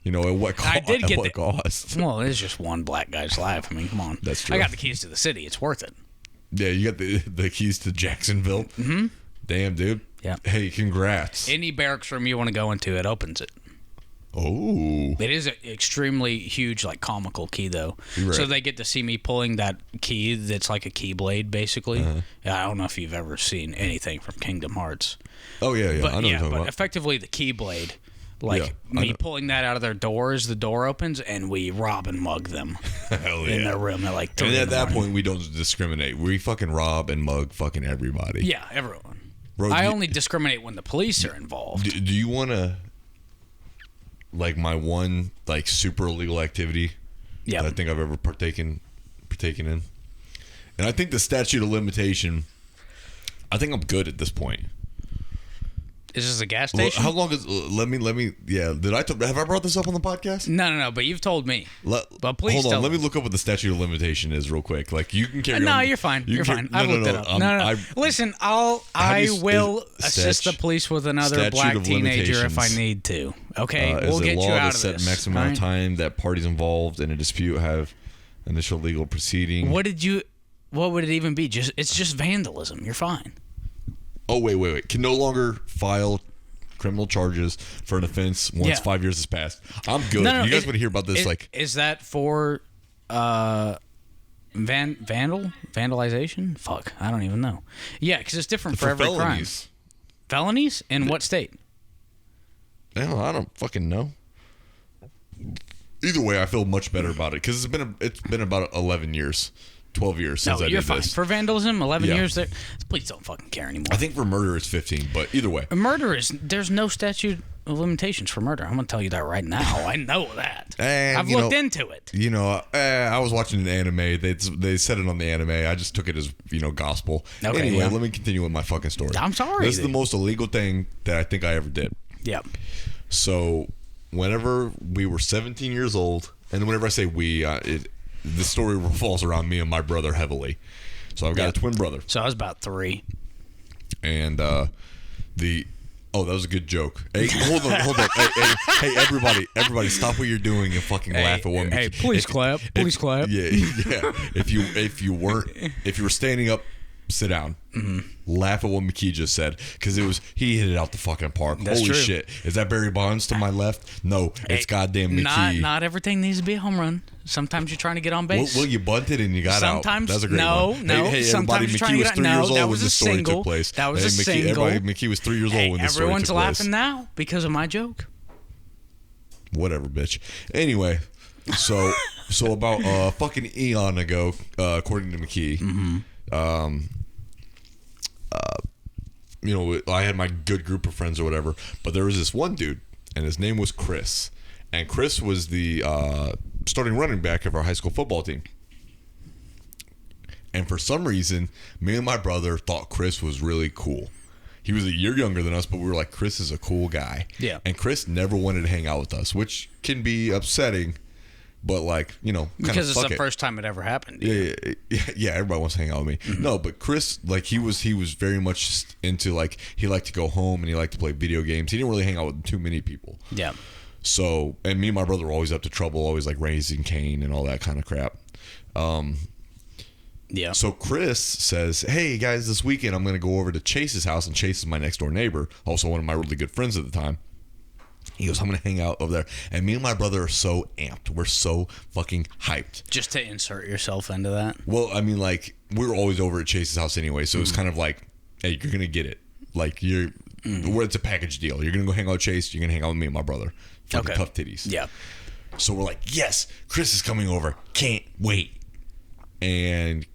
you know, at what cost? I did get what cost? Well, it's just one black guy's life. I mean, come on. That's true. I got the keys to the city. It's worth it. Yeah, you got the keys to Jacksonville. Damn, dude. Yeah. Hey, congrats. Any barracks room you want to go into, it opens it. Oh. It is an extremely huge, like, comical key, though. Right. So they get to see me pulling that key that's like a keyblade, basically. I don't know if you've ever seen anything from Kingdom Hearts. Oh, yeah. But, I know what you're talking about. Effectively the keyblade, like me pulling that out of their doors, the door opens, and we rob and mug them in their room at like 3 And in at the that morning. point, we don't discriminate. We fucking rob and mug fucking everybody. Yeah, everyone. Bro, I only discriminate when the police are involved. Do you want to... Like my one like super illegal activity that I think I've ever partaken in, and I think the statute of limitation. I think I'm good at this point. Is this a gas station? How long is? Let me. Yeah. Have I brought this up on the podcast? No. But you've told me. But please hold on. tell Let us. me look up what the statute of limitation is real quick. Like you can carry on. No, you're fine. You're fine. I looked it up. No. Listen, I will assist the police with another black teenager if I need to. Okay, we'll get you out of this. Set maximum amount of time that parties involved in a dispute have initial legal proceeding. What would it even be? It's just vandalism. You're fine. Oh, wait. Can no longer file criminal charges for an offense once 5 years has passed. I'm good. No, you guys want to hear about this? Is that for vandalization? Fuck, I don't even know. Yeah, because it's different for every felonies. crime. Felonies in what state? Hell, I don't fucking know. Either way, I feel much better about it because it's been about 11 years. 12 years since I did this. For vandalism, 11 years. The police don't fucking care anymore. I think for murder it's 15, but either way. There's no statute of limitations for murder. I'm going to tell you that right now. I know that. And, I've looked into it. I was watching an anime. They said it on the anime. I just took it as, gospel. Okay, anyway, let me continue with my fucking story. I'm sorry. This is the most illegal thing that I think I ever did. Yep. So, whenever we were 17 years old, and whenever I say we, the story revolves around me and my brother heavily. So I've got a twin brother. So I was about 3. And that was a good joke. Hey, hold on. Hey, everybody, stop what you're doing and fucking laugh at one. Hey, please clap. Please clap. Yeah. If you were standing up, sit down. Mm-hmm. Laugh at what McKee just said because he hit it out the fucking park. That's Holy true. shit! Is that Barry Bonds to my left? No, it's goddamn McKee. Not everything needs to be a home run. Sometimes you're trying to get on base. Well, you bunted and you got out. That's a great one. No. Hey, sometimes everybody, you're trying McKee to was 3 years get out. old when this story took place. That was a single. McKee was 3 years old when this story took place. Everyone's laughing now because of my joke. Whatever, bitch. Anyway, so about fucking eon ago, according to McKee, I had my good group of friends or whatever, but there was this one dude, and his name was Chris, and Chris was the starting running back of our high school football team. And for some reason, me and my brother thought Chris was really cool. He was a year younger than us, but we were like, Chris is a cool guy. Yeah. And Chris never wanted to hang out with us, which can be upsetting, but because it's the first time it ever happened. Yeah, everybody wants to hang out with me. Mm-hmm. No, but Chris, he was very much into, he liked to go home and he liked to play video games. He didn't really hang out with too many people. Yeah. So, and me and my brother were always up to trouble, always raising Cain and all that kind of crap. Yeah. So Chris says, hey guys, this weekend I'm going to go over to Chase's house, and Chase is my next door neighbor, also one of my really good friends at the time. He goes, I'm going to hang out over there. And me and my brother are so amped. We're so fucking hyped. Just to insert yourself into that. Well, I mean, we were always over at Chase's house anyway, so it's kind of hey, you're going to get it. It's a package deal. You're going to go hang out with Chase, you're going to hang out with me and my brother. Fucking tough titties. Yeah. So we're like, yes, Chris is coming over. Can't wait. And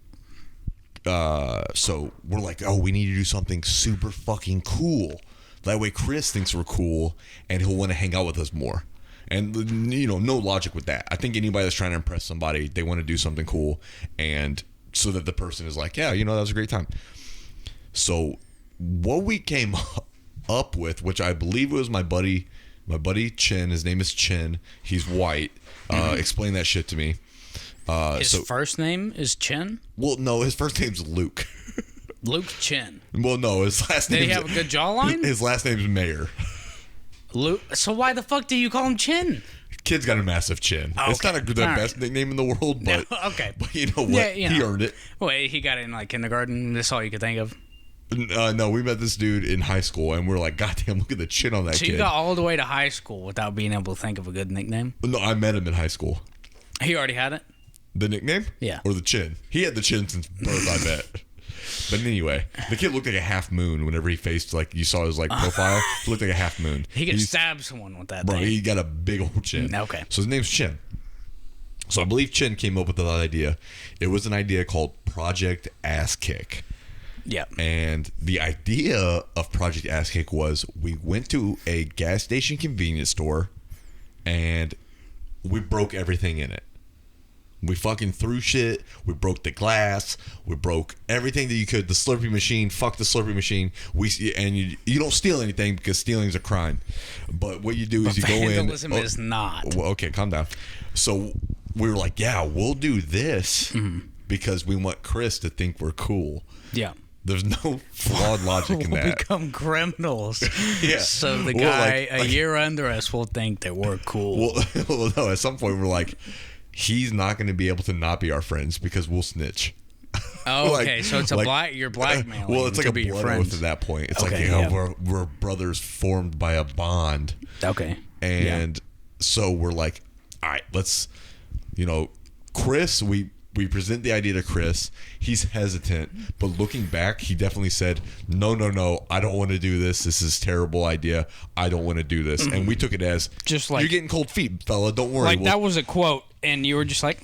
so we're like, oh, we need to do something super fucking cool. That way Chris thinks we're cool and he'll want to hang out with us more. And, no logic with that. I think anybody that's trying to impress somebody, they want to do something cool. And so that the person is like, yeah, that was a great time. So what we came up with, which I believe was my buddy Chin, his name is Chin. He's white. Explain that shit to me. His first name is Chin? Well, no, his first name's Luke. Luke Chin. Well, no, his last name. Did he have a good jawline? His last name's Mayer. Luke. So why the fuck do you call him Chin? Kid's got a massive chin. Okay. It's not the best nickname in the world, but okay. But you know what? Yeah, he earned it. Wait, he got it in kindergarten. That's all you could think of. No, we met this dude in high school, and we're like, goddamn, look at the chin on that kid. So you got all the way to high school without being able to think of a good nickname? No, I met him in high school. He already had it? The nickname? Yeah. Or the chin? He had the chin since birth, I bet. But anyway, the kid looked like a half moon whenever he faced, you saw his, profile. He looked like a half moon. He could stab someone with that thing. Bro, he got a big old chin. Okay. So his name's Chin. So I believe Chin came up with that idea. It was an idea called Project Ass Kick. Yeah. And the idea of Project Ass Kick was we went to a gas station convenience store and we broke everything in it. We fucking threw shit. We broke the glass. We broke everything that you could. The Slurpee machine. Fuck the Slurpee machine. You don't steal anything because stealing is a crime. But what you do is you go in. Vandalism is not. Well, okay, calm down. So we were like, yeah, we'll do this because we want Chris to think we're cool. Yeah. There's no flawed logic in that. We'll become criminals. Yeah. So the guy a year under us will think that we're cool. Well, no, at some point we're like, he's not going to be able to not be our friends because we'll snitch. Oh, Like- okay. So it's you're blackmailing. Well, it's like to a be your blood friends. oath at that point. It's Okay, like, yeah. we're brothers formed by a bond. Okay. And so we're like, all right, let's, Chris, we present the idea to Chris. He's hesitant, but looking back, he definitely said, no, I don't want to do this. This is a terrible idea. I don't want to do this. And we took it as, Just like- you're getting cold feet, fella. Don't worry. Like that was a quote, and you were just like,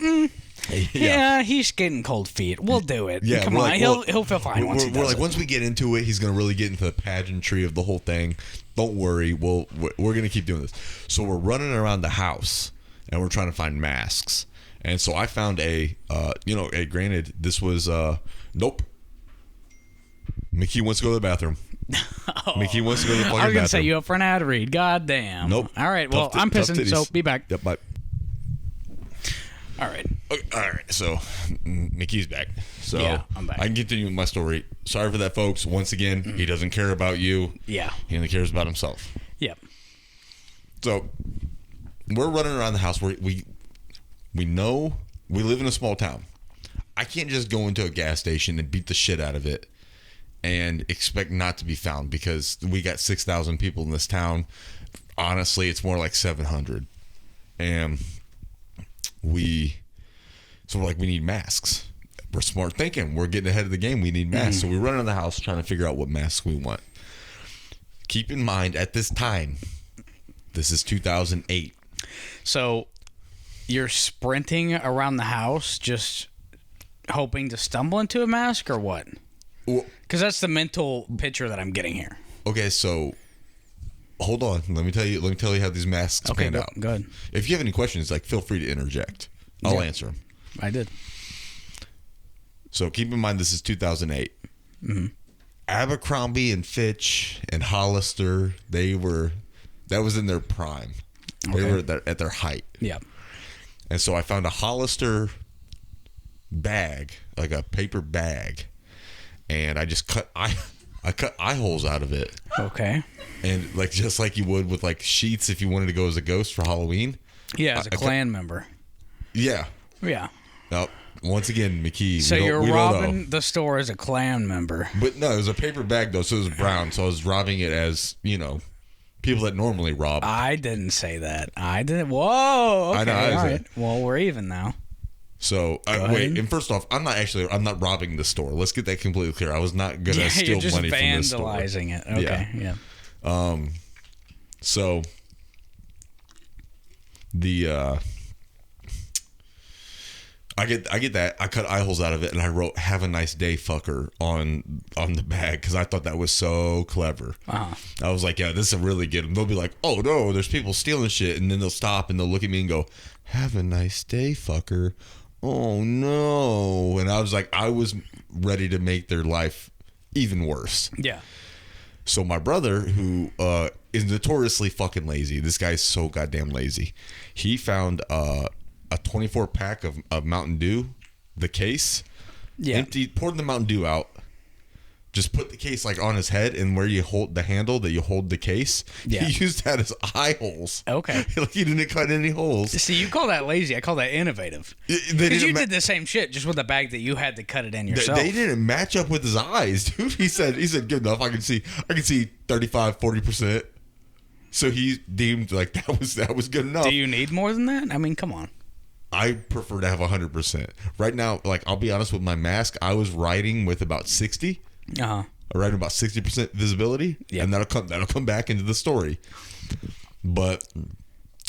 yeah, he's getting cold feet. We'll do it. Yeah, Come we're on, like, he'll feel fine once he we're does like, it. once we get into it, he's going to really get into the pageantry of the whole thing. Don't worry. We're going to keep doing this. So we're running around the house, and we're trying to find masks. And so I found granted, this was, nope. Mickey wants to go to the bathroom. Mickey wants to go to the fucking bathroom. I was going to say you up for an ad read. God damn. Nope. All right, well, Tough I'm tough pissing, so titties. be back. Yep, bye. All right. Okay, all right, so Mickey's back. So Yeah, I'm back. I can continue with my story. Sorry for that, folks. Once again, he doesn't care about you. Yeah. He only cares about himself. Yep. So we're running around the house. We know we live in a small town. I can't just go into a gas station and beat the shit out of it and expect not to be found because we got 6,000 people in this town. Honestly, it's more like 700. And we're like, we need masks. We're smart thinking. We're getting ahead of the game. We need masks. So we run around the house trying to figure out what masks we want. Keep in mind, at this time, this is 2008. So you're sprinting around the house just hoping to stumble into a mask or what? Well, Because that's the mental picture that I'm getting here. okay, so hold on. Let me tell you how these masks panned out. Go ahead. If you have any questions, feel free to interject. I'll answer them. I did. So keep in mind, this is 2008. Mm-hmm. Abercrombie and Fitch and Hollister, that was in their prime. They were at their height. Yeah. And so I found a Hollister bag, like a paper bag, and I just cut eye holes out of it. Okay. And just like you would with sheets if you wanted to go as a ghost for Halloween. Yeah, as a Klan member. Yeah. Yeah. Now, once again, McKee. So you're we don't robbing know. the store as a Klan member. But no, it was a paper bag though, so it was brown. So I was robbing it as people that normally rob. I didn't say that. I didn't. Whoa. Okay. I know, All right. Well, we're even now. So wait, and first off, I'm not robbing the store. Let's get that completely clear. I was not gonna Yeah, steal you're just money from the store. vandalizing it. Okay. Yeah. So the I get that. I cut eye holes out of it, and I wrote "Have a nice day, fucker" on the bag because I thought that was so clever. Uh-huh. I was like, yeah, this will really get them. They'll be like, oh no, there's people stealing shit, and then they'll stop and they'll look at me and go, "Have a nice day, fucker." Oh no! And I was like, I was ready to make their life even worse. Yeah. So my brother, who is notoriously fucking lazy, this guy's so goddamn lazy. He found a 24 pack of Mountain Dew, the case, emptied, poured the Mountain Dew out, just put the case on his head, and where you hold the handle that you hold the case, he used that as eye holes. Okay. He didn't cut any holes. See, you call that lazy. I call that innovative. Because you did the same shit, just with the bag that you had to cut it in yourself. They didn't match up with his eyes, dude. He said, good enough. I can see 35, 40%. So he deemed that was good enough. Do you need more than that? I mean, come on. I prefer to have 100%. Right now, I'll be honest with my mask, I was riding with about 60. Uh-huh. I ride about 60% visibility, and that'll come back into the story. But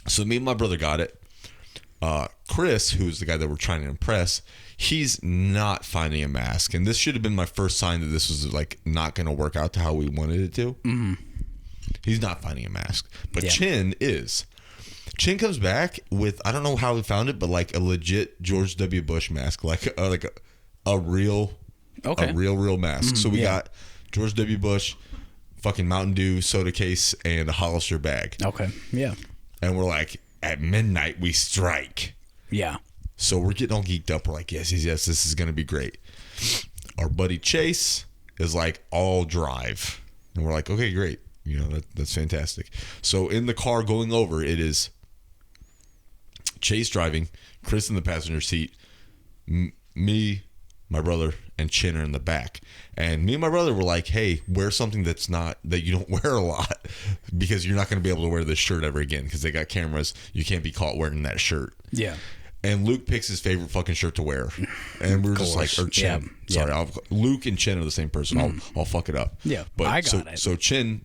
so me and my brother got it. Chris, who's the guy that we're trying to impress, he's not finding a mask, and this should have been my first sign that this was not going to work out to how we wanted it to. Mm-hmm. He's not finding a mask, but Chin is. Chin comes back with, I don't know how he found it, but a legit George W. Bush mask, a real mask. So we got George W. Bush, fucking Mountain Dew soda case, and a Hollister bag. Okay. Yeah. And we're like, at midnight we strike. Yeah. So we're getting all geeked up. We're like, yes, this is gonna be great. Our buddy Chase is all drive, and we're like, okay, great. That's fantastic. So in the car going over, it is Chase driving, Chris in the passenger seat, me, my brother and Chin are in the back. And me and my brother were like, hey, wear something that you don't wear a lot, because you're not going to be able to wear this shirt ever again, because they got cameras. You can't be caught wearing that shirt. Yeah. And Luke picks his favorite fucking shirt to wear. And we were just like, or Chin. Yeah. Sorry, Luke and Chin are the same person. I'll fuck it up. Yeah, but I got it. So Chin,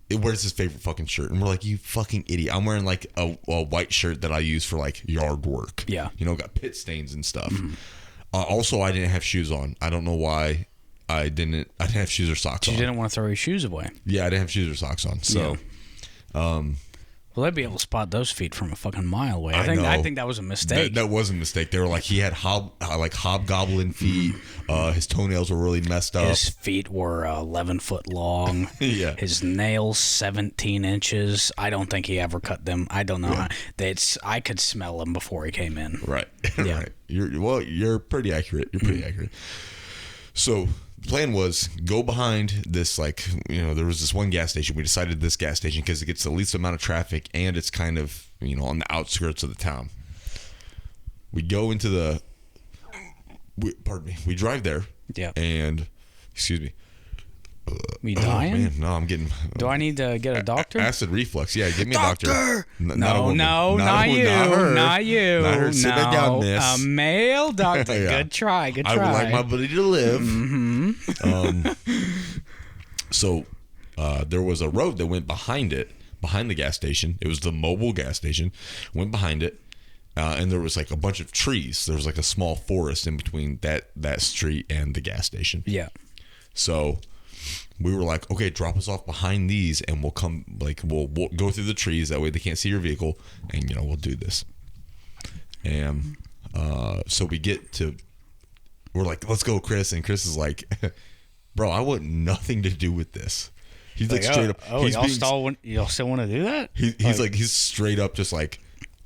it wears his favorite fucking shirt. And we're like, you fucking idiot. I'm wearing like a white shirt that I use for like yard work. Yeah. You know, got pit stains and stuff. Also, I didn't have shoes on. I don't know why I didn't have shoes or socks on. You didn't want to throw your shoes away. Yeah, I didn't have shoes or socks on. So, well, they'd be able to spot those feet from a fucking mile away. I think that was a mistake. That was a mistake. They were like, he had hobgoblin feet. His toenails were really messed up. His feet were 11 foot long. Yeah. His nails 17 inches. I don't think he ever cut them. I don't know. Yeah. I could smell them before he came in. Right. Yeah. Right. You're pretty accurate. You're pretty accurate. So the plan was go behind this, like, you know, there was this one gas station. We decided this gas station because it gets the least amount of traffic and it's kind of, you know, on the outskirts of the town. We go into we drive there. Yeah. And, excuse me. Me dying? Oh, man, no, I'm getting... Do I need to get a doctor? Acid reflux. Yeah, give me a doctor. No, not you. Not you. Not her. Sit back down, miss. A male doctor. Yeah. Good try. I would like my buddy to live. So there was a road that went behind the gas station. It was the mobile gas station. Went behind it. And there was like a bunch of trees. There was like a small forest in between that street and the gas station. Yeah. So we were like, okay, drop us off behind these and we'll come, like, we'll go through the trees. That way they can't see your vehicle. And, you know, we'll do this. And so we're like, let's go, Chris. And Chris is like, bro, I want nothing to do with this. He's like straight up. Y'all still want to do that? He's straight up just like,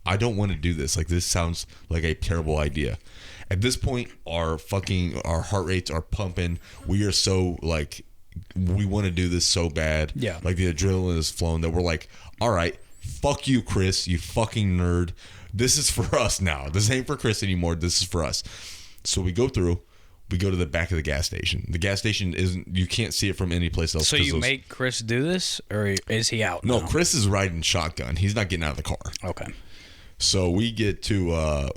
I don't want to do this. Like, this sounds like a terrible idea. At this point, our heart rates are pumping. We are so like, we want to do this so bad. Yeah. Like, the adrenaline is flowing that we're like, all right, fuck you, Chris, you fucking nerd. This is for us now. This ain't for Chris anymore. This is for us. So we go to the back of the gas station. The gas station you can't see it from any place else. So you make Chris do this, or is he out No, now? Chris is riding shotgun. He's not getting out of the car. Okay. So we get to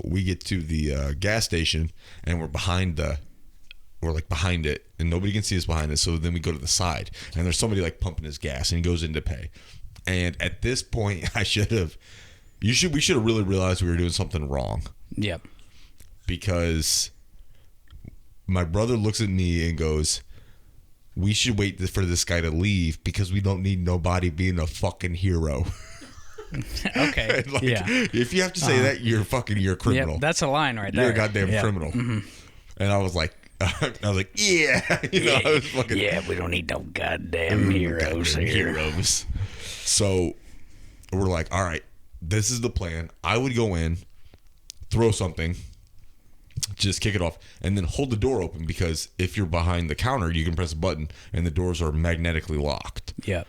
the gas station, and we're behind it, and nobody can see us behind it. So then we go to the side, and there's somebody like pumping his gas, and he goes in to pay. And at this point, we should have really realized we were doing something wrong. Yep. Because my brother looks at me and goes, we should wait for this guy to leave because we don't need nobody being a fucking hero. Okay. Like, yeah. If you have to say that, you're a criminal. Yep, that's a line right there. You're a goddamn criminal. Mm-hmm. And I was like, yeah. You know, I was fucking, we don't need no goddamn heroes here. Heroes. So we're like, all right, this is the plan. I would go in, throw something, just kick it off, and then hold the door open, because if you're behind the counter, you can press a button and the doors are magnetically locked. Yep.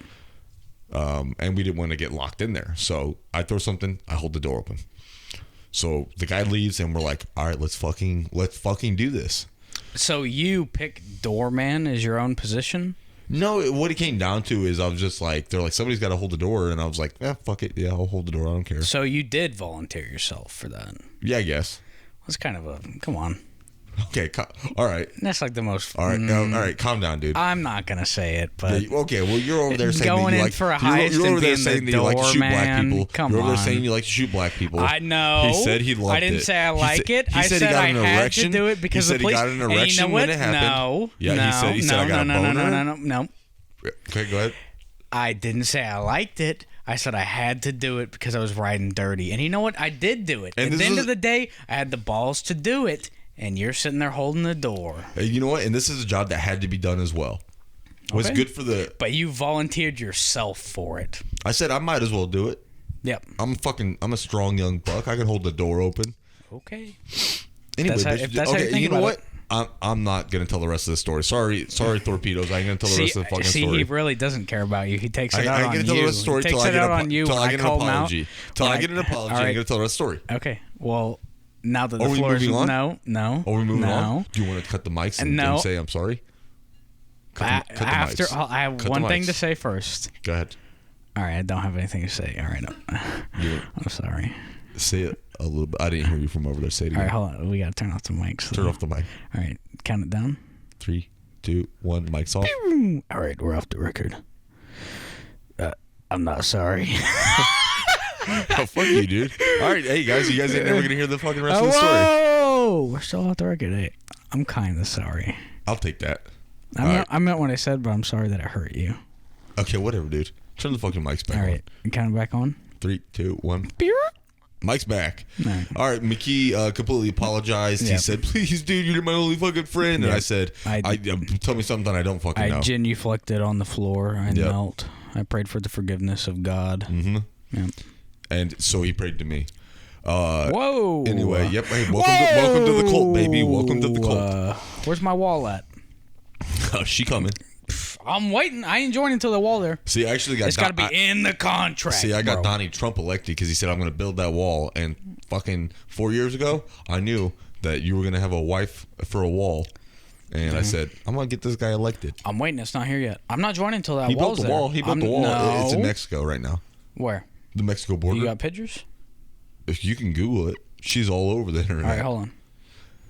And we didn't want to get locked in there. So I throw something, I hold the door open. So the guy leaves and we're like, all right, let's fucking do this. So you pick doorman as your own position? No, what it came down to is I was just like, they're like, somebody's got to hold the door. And I was like, fuck it. Yeah, I'll hold the door. I don't care. So you did volunteer yourself for that? Yeah, I guess. That's kind of come on. Okay, all right. That's like the most... All right, all right, calm down, dude. I'm not going to say it, but... Yeah, okay, well, you're over there saying going that you in like... for a heist you're over and there being saying the that you like to shoot black doorman. people. Come You're over there on. saying you like to shoot black people. I know. He said he loved it. I didn't say I like it. He I said said he got I an had erection. to do it because he the said police... he got an And erection you know when what? it happened. No. Yeah, no, he said I got a boner. No. Okay, go ahead. I didn't say I liked it. I said I had to do it because I was riding dirty. And you know what? I did do it. And at the end of the day, I had the balls to do it. And you're sitting there holding the door. You know what? And this is a job that had to be done as well. Was good for the... But you volunteered yourself for it. I said I might as well do it. Yep. I'm a strong young buck. I can hold the door open. Okay. Anyway, if that's how you think you know about what? it. I'm not going to tell the rest of the story. Sorry, torpedoes. I ain't going to tell the rest of the fucking story. He really doesn't care about you. He takes it out I ain't on going to you. tell the rest of the story He takes it out on you. Till I when get an call him out. apology. Till I get an apology, I'm going to tell the rest of the story. Okay. Well, Now that the Are we floor is moving on? no. Are we moving no. on? Do you want to cut the mics and say I'm sorry? Cut the mics. I have Cut one the thing to mics. say first. Go ahead. All right, I don't have anything to say. All right, I'm sorry. Say it a little bit. I didn't hear you from over there. Say it again. All right, hold on. We gotta turn off the mics. Turn off the mic. All right, count it down. 3, 2, 1. Mics off. All right, we're off the record. I'm not sorry. Oh, fuck you, dude. All right, hey guys, you guys ain't never gonna hear the fucking rest of the story. Whoa, we're still off the record. Hey, I'm kind of sorry. I'll take that. I meant what I said, but I'm sorry that it hurt you. Okay, whatever, dude. Turn the fucking mics back All on. right, count it back on. 3, 2, 1. Beer. Mike's back. All right. All right, McKee completely apologized. He Yep. said, "Please, dude, you're my only fucking friend." And Yep. I said, "Tell me something I don't fucking know." I genuflected on the floor. I knelt. I prayed for the forgiveness of God. Mm-hmm. Yep. And so he prayed to me. Whoa. Anyway, yep. Hey, welcome to the cult, baby. Welcome to the cult. Where's my wall at? She coming. I'm waiting. I ain't joining until the wall there. See, I actually got. It's got to be in the contract. See, I got bro. Donnie Trump elected because he said I'm going to build that wall. And fucking 4 years ago, I knew that you were going to have a wife for a wall. And I said, I'm going to get this guy elected. I'm waiting. It's not here yet. I'm not joining until that He built wall's the wall. there. He built the wall. No. It's in Mexico right now. Where? The Mexico border. You got pictures? If you can Google it, she's all over the internet. All right, hold on.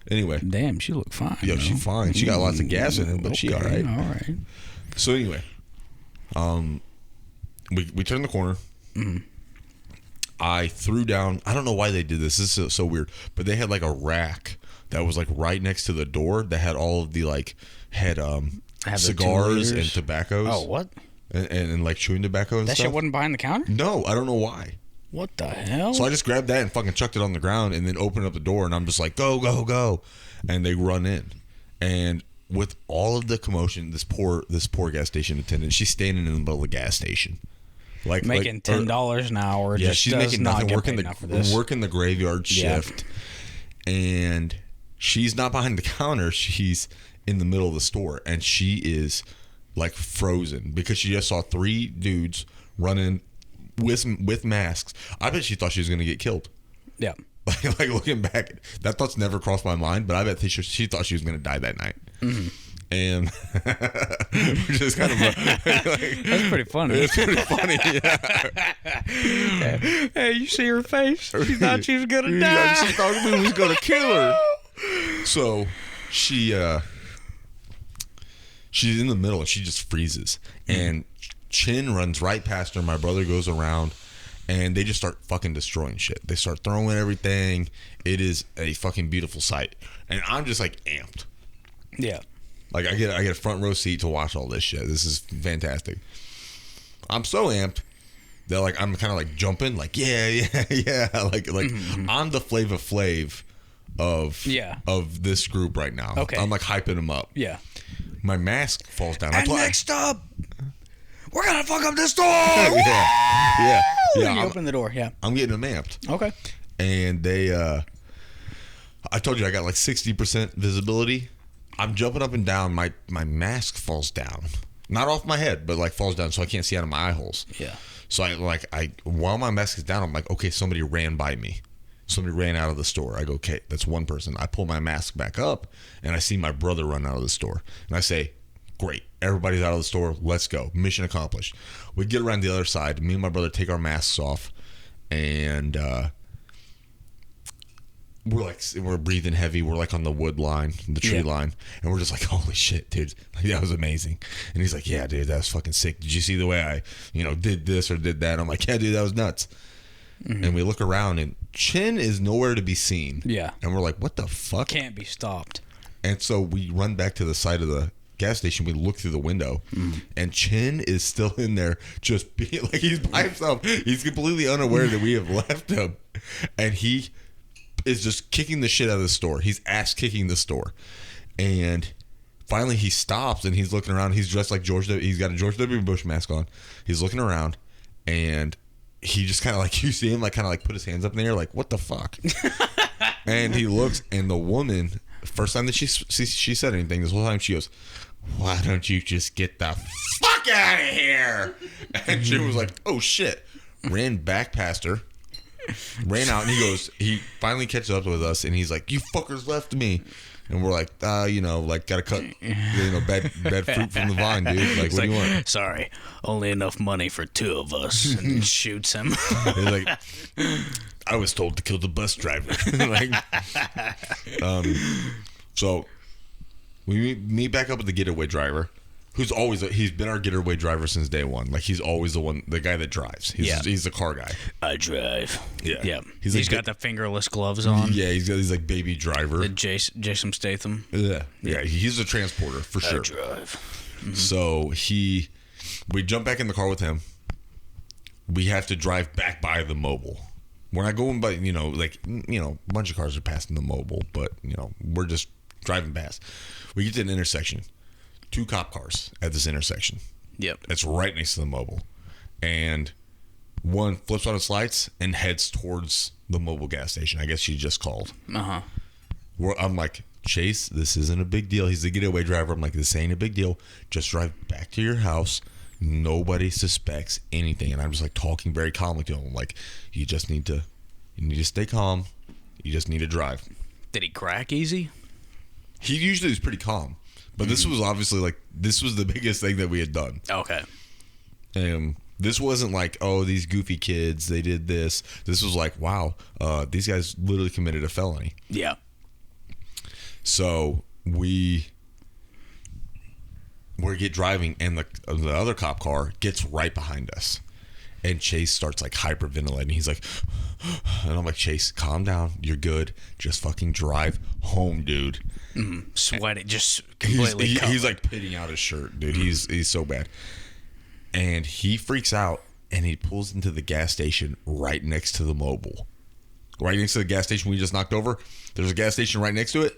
Anyway. Damn, she looked fine. Yo, she's fine. She got lots of gas in her, but she all right. All right. So anyway, we turned the corner. Mm-hmm. I threw down. I don't know why they did this. This is so weird. But they had like a rack that was like right next to the door that had all of the cigars and tobaccos. Oh, what? And like chewing tobacco and That stuff. shit wasn't behind the counter? No, I don't know why. What the hell? So I just grabbed that and fucking chucked it on the ground and then opened up the door and I'm just like, go, go, go. And they run in. And with all of the commotion, this poor gas station attendant, she's standing in the middle of the gas station. Making $10 an hour. Yeah, just she's does making not nothing, get working the graveyard shift. And she's not behind the counter. She's in the middle of the store. And she is like frozen because she just saw 3 dudes running with masks. I bet she thought she was going to get killed. Yeah. Like looking back, that thought's never crossed my mind, but I bet she thought she was going to die that night. Mm-hmm. And which is kind of that's pretty funny. It's pretty funny. Yeah. Hey, you see her face? She thought she was going to die. She thought we was going to kill her. So she's in the middle and she just freezes. And Chin runs right past her. My brother goes around. And they just start fucking destroying shit. They start throwing everything. It is a fucking beautiful sight. And I'm just like amped. Yeah. Like I get a front row seat to watch all this shit. This is fantastic. I'm so amped that like I'm kind of like jumping, like yeah. Like I'm the Flava Flav of this group right now. Okay. I'm like hyping them up. Yeah. My mask falls down. And next up, we're gonna fuck up this door. yeah. You open the door. Yeah. I'm getting them amped. Okay. And they, I told you I got like 60% visibility. I'm jumping up and down. My mask falls down, not off my head, but like falls down, so I can't see out of my eye holes. Yeah. So I while my mask is down, I'm like, okay, somebody ran by me. Somebody ran out of the store. I go, okay, that's one person. I pull my mask back up, and I see my brother run out of the store, and I say, great, everybody's out of the store. Let's go. Mission accomplished. We get around the other side. Me and my brother take our masks off, and we're breathing heavy. We're like on the wood line, the tree line, and we're just like, holy shit, dude, like, that was amazing. And he's like, yeah, dude, that was fucking sick. Did you see the way I, did this or did that? I'm like, yeah, dude, that was nuts. Mm-hmm. And we look around, and Chin is nowhere to be seen. Yeah. And we're like, what the fuck? Can't be stopped. And so we run back to the side of the gas station. We look through the window, and Chin is still in there, just being like he's by himself. He's completely unaware that we have left him, and he is just kicking the shit out of the store. He's ass kicking the store, and finally he stops and he's looking around. He's dressed like he's got a George W. Bush mask on. He's looking around, and he just kind of like, you see him like kind of like put his hands up in the air, like what the fuck? And he looks, and the woman, first time that she said anything this whole time, she goes, why don't you just get the fuck out of here? And she was like, oh shit. Ran back past her, ran out, and he finally catches up with us, and he's like, "You fuckers left me." And we're like, gotta cut, bad fruit from the vine, dude. Like, what do you want? Sorry, only enough money for 2 of us. And he shoots him. He's like, I was told to kill the bus driver. So we meet back up with the getaway driver, who's he's been our getaway driver since day one. Like, he's always the guy that drives. He's the car guy. I drive. Yeah. He's got the fingerless gloves on. Yeah, he's got these like baby driver. The Jason Statham. Yeah. He's a transporter for sure. I drive. Mm-hmm. So we jump back in the car with him. We have to drive back by the mobile. We're not going by, a bunch of cars are passing the mobile, but we're just driving past. We get to an intersection. 2 cop cars at this intersection. Yep. It's right next to the mobile. And one flips on its lights and heads towards the mobile gas station. I guess she just called. Uh-huh. I'm like, Chase, this isn't a big deal. He's the getaway driver. I'm like, this ain't a big deal. Just drive back to your house. Nobody suspects anything. And I'm just like talking very calmly to him. I'm like, you need to stay calm. You just need to drive. Did he crack easy? He usually is pretty calm. But this was obviously this was the biggest thing that we had done. Okay. This wasn't like, oh, these goofy kids, they did this. This was like, wow, these guys literally committed a felony. Yeah. So we get driving, and the other cop car gets right behind us. And Chase starts like hyperventilating. He's like, and I'm like, Chase, calm down. You're good. Just fucking drive home, dude. Sweating, just completely he's like pitting out his shirt, dude. He's so bad. And he freaks out, and he pulls into the gas station right next to the mobile. Right next to the gas station we just knocked over. There's a gas station right next to it.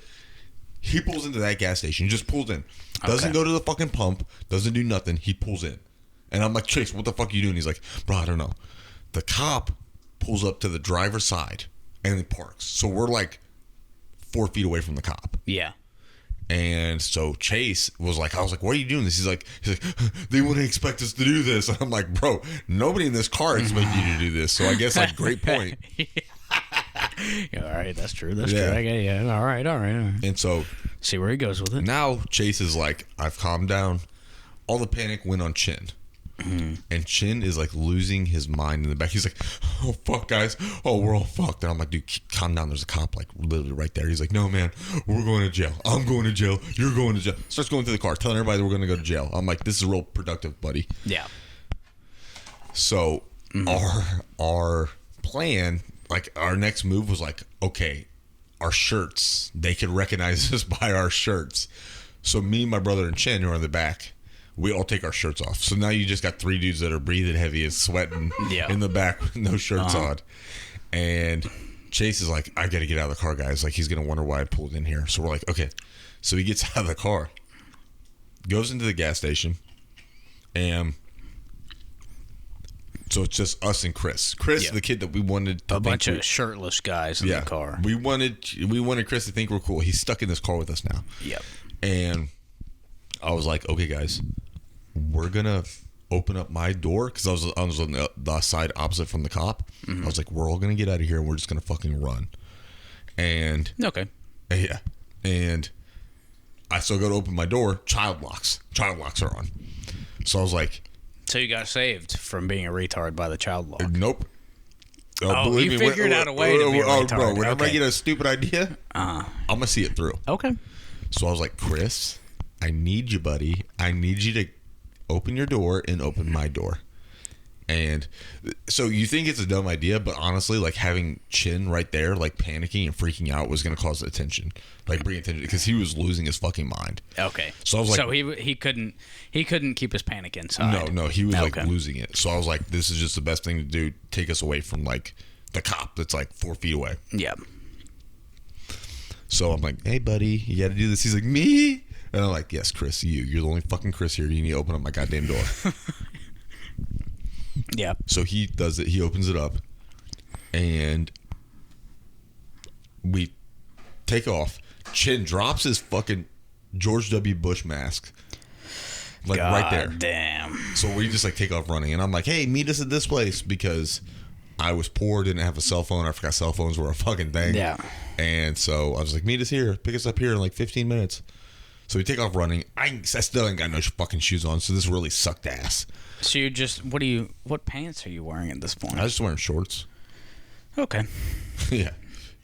He pulls into that gas station. He just pulls in. Doesn't go to the fucking pump. Doesn't do nothing. He pulls in. And I'm like, Chase, what the fuck are you doing? He's like, bro, I don't know. The cop pulls up to the driver's side and then parks. So we're like 4 feet away from the cop. Yeah. And so Chase was like, I was like, why are you doing this? He's like, they wouldn't expect us to do this. And I'm like, bro, nobody in this car expected you to do this. So I guess, like, great point. Yeah, all right, that's true. That's true. Yeah. All right. And so see where he goes with it. Now Chase is like, I've calmed down. All the panic went on Chin. And Chin is like losing his mind in the back. He's like, oh fuck, guys, oh, we're all fucked. And I'm like, dude, calm down, there's a cop like literally right there. He's like, no man, we're going to jail. I'm going to jail, you're going to jail. Starts going through the car telling everybody that we're going to go to jail. I'm like, this is real productive, buddy. Yeah. So our plan, like our next move was like, okay, our shirts, they could recognize us by our shirts. So me, my brother, and Chin, who are in the back, we all take our shirts off. So now you just got 3 dudes that are breathing heavy and sweating in the back with no shirts on. And Chase is like, I got to get out of the car, guys. Like, he's going to wonder why I pulled in here. So we're like, okay. So he gets out of the car, goes into the gas station, and so it's just us and Chris. Chris, the kid that we wanted to a bunch of shirtless guys in the car. We wanted Chris to think we're cool. He's stuck in this car with us now. Yep. And I was like, okay, guys, we're going to open up my door, because I was on the side opposite from the cop. I was like, we're all going to get out of here, and we're just going to fucking run. And okay. Yeah. And I still go to open my door. Child locks are on. So I was like, so you got saved from being a retard by the child lock. Nope. You figured out a way to be a retard. Bro, whenever I get a stupid idea, I'm going to see it through. Okay. So I was like, Chris, I need you, buddy. I need you to open your door and open my door. And so you think it's a dumb idea, but honestly, like having Chin right there, like panicking and freaking out, was going to cause attention, like bring attention, because he was losing his fucking mind. Okay. So I was like, so he couldn't keep his panic inside. No, he was like losing it. So I was like, this is just the best thing to do. Take us away from like the cop that's like 4 feet away. Yeah. So I'm like, hey buddy, you got to do this. He's like, me? And I'm like, yes, Chris, you're the only fucking Chris here. You need to open up my goddamn door. Yeah. So he does it. He opens it up, and we take off. Chin drops his fucking George W. Bush mask, like right there. Damn. So we just like take off running, and I'm like, hey, meet us at this place, because I was poor, didn't have a cell phone. I forgot cell phones were a fucking thing. Yeah. And so I was like, meet us here. Pick us up here in like 15 minutes. So we take off running. I still ain't got no fucking shoes on, so this really sucked ass. So you just what pants are you wearing at this point? I was just wearing shorts. Okay. Yeah.